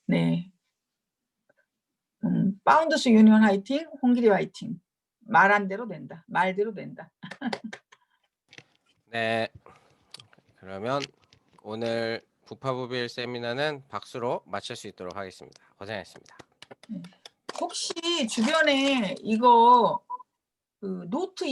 네. 파운더스 유니온 화이팅, 홍길이 화이팅. 말한 대로 된다. 말대로 된다. 네. 그러면 오늘 부파부빌 세미나는 박수로 마칠 수 있도록 하겠습니다. 고생하셨습니다. 혹시 주변에 이거 그 노트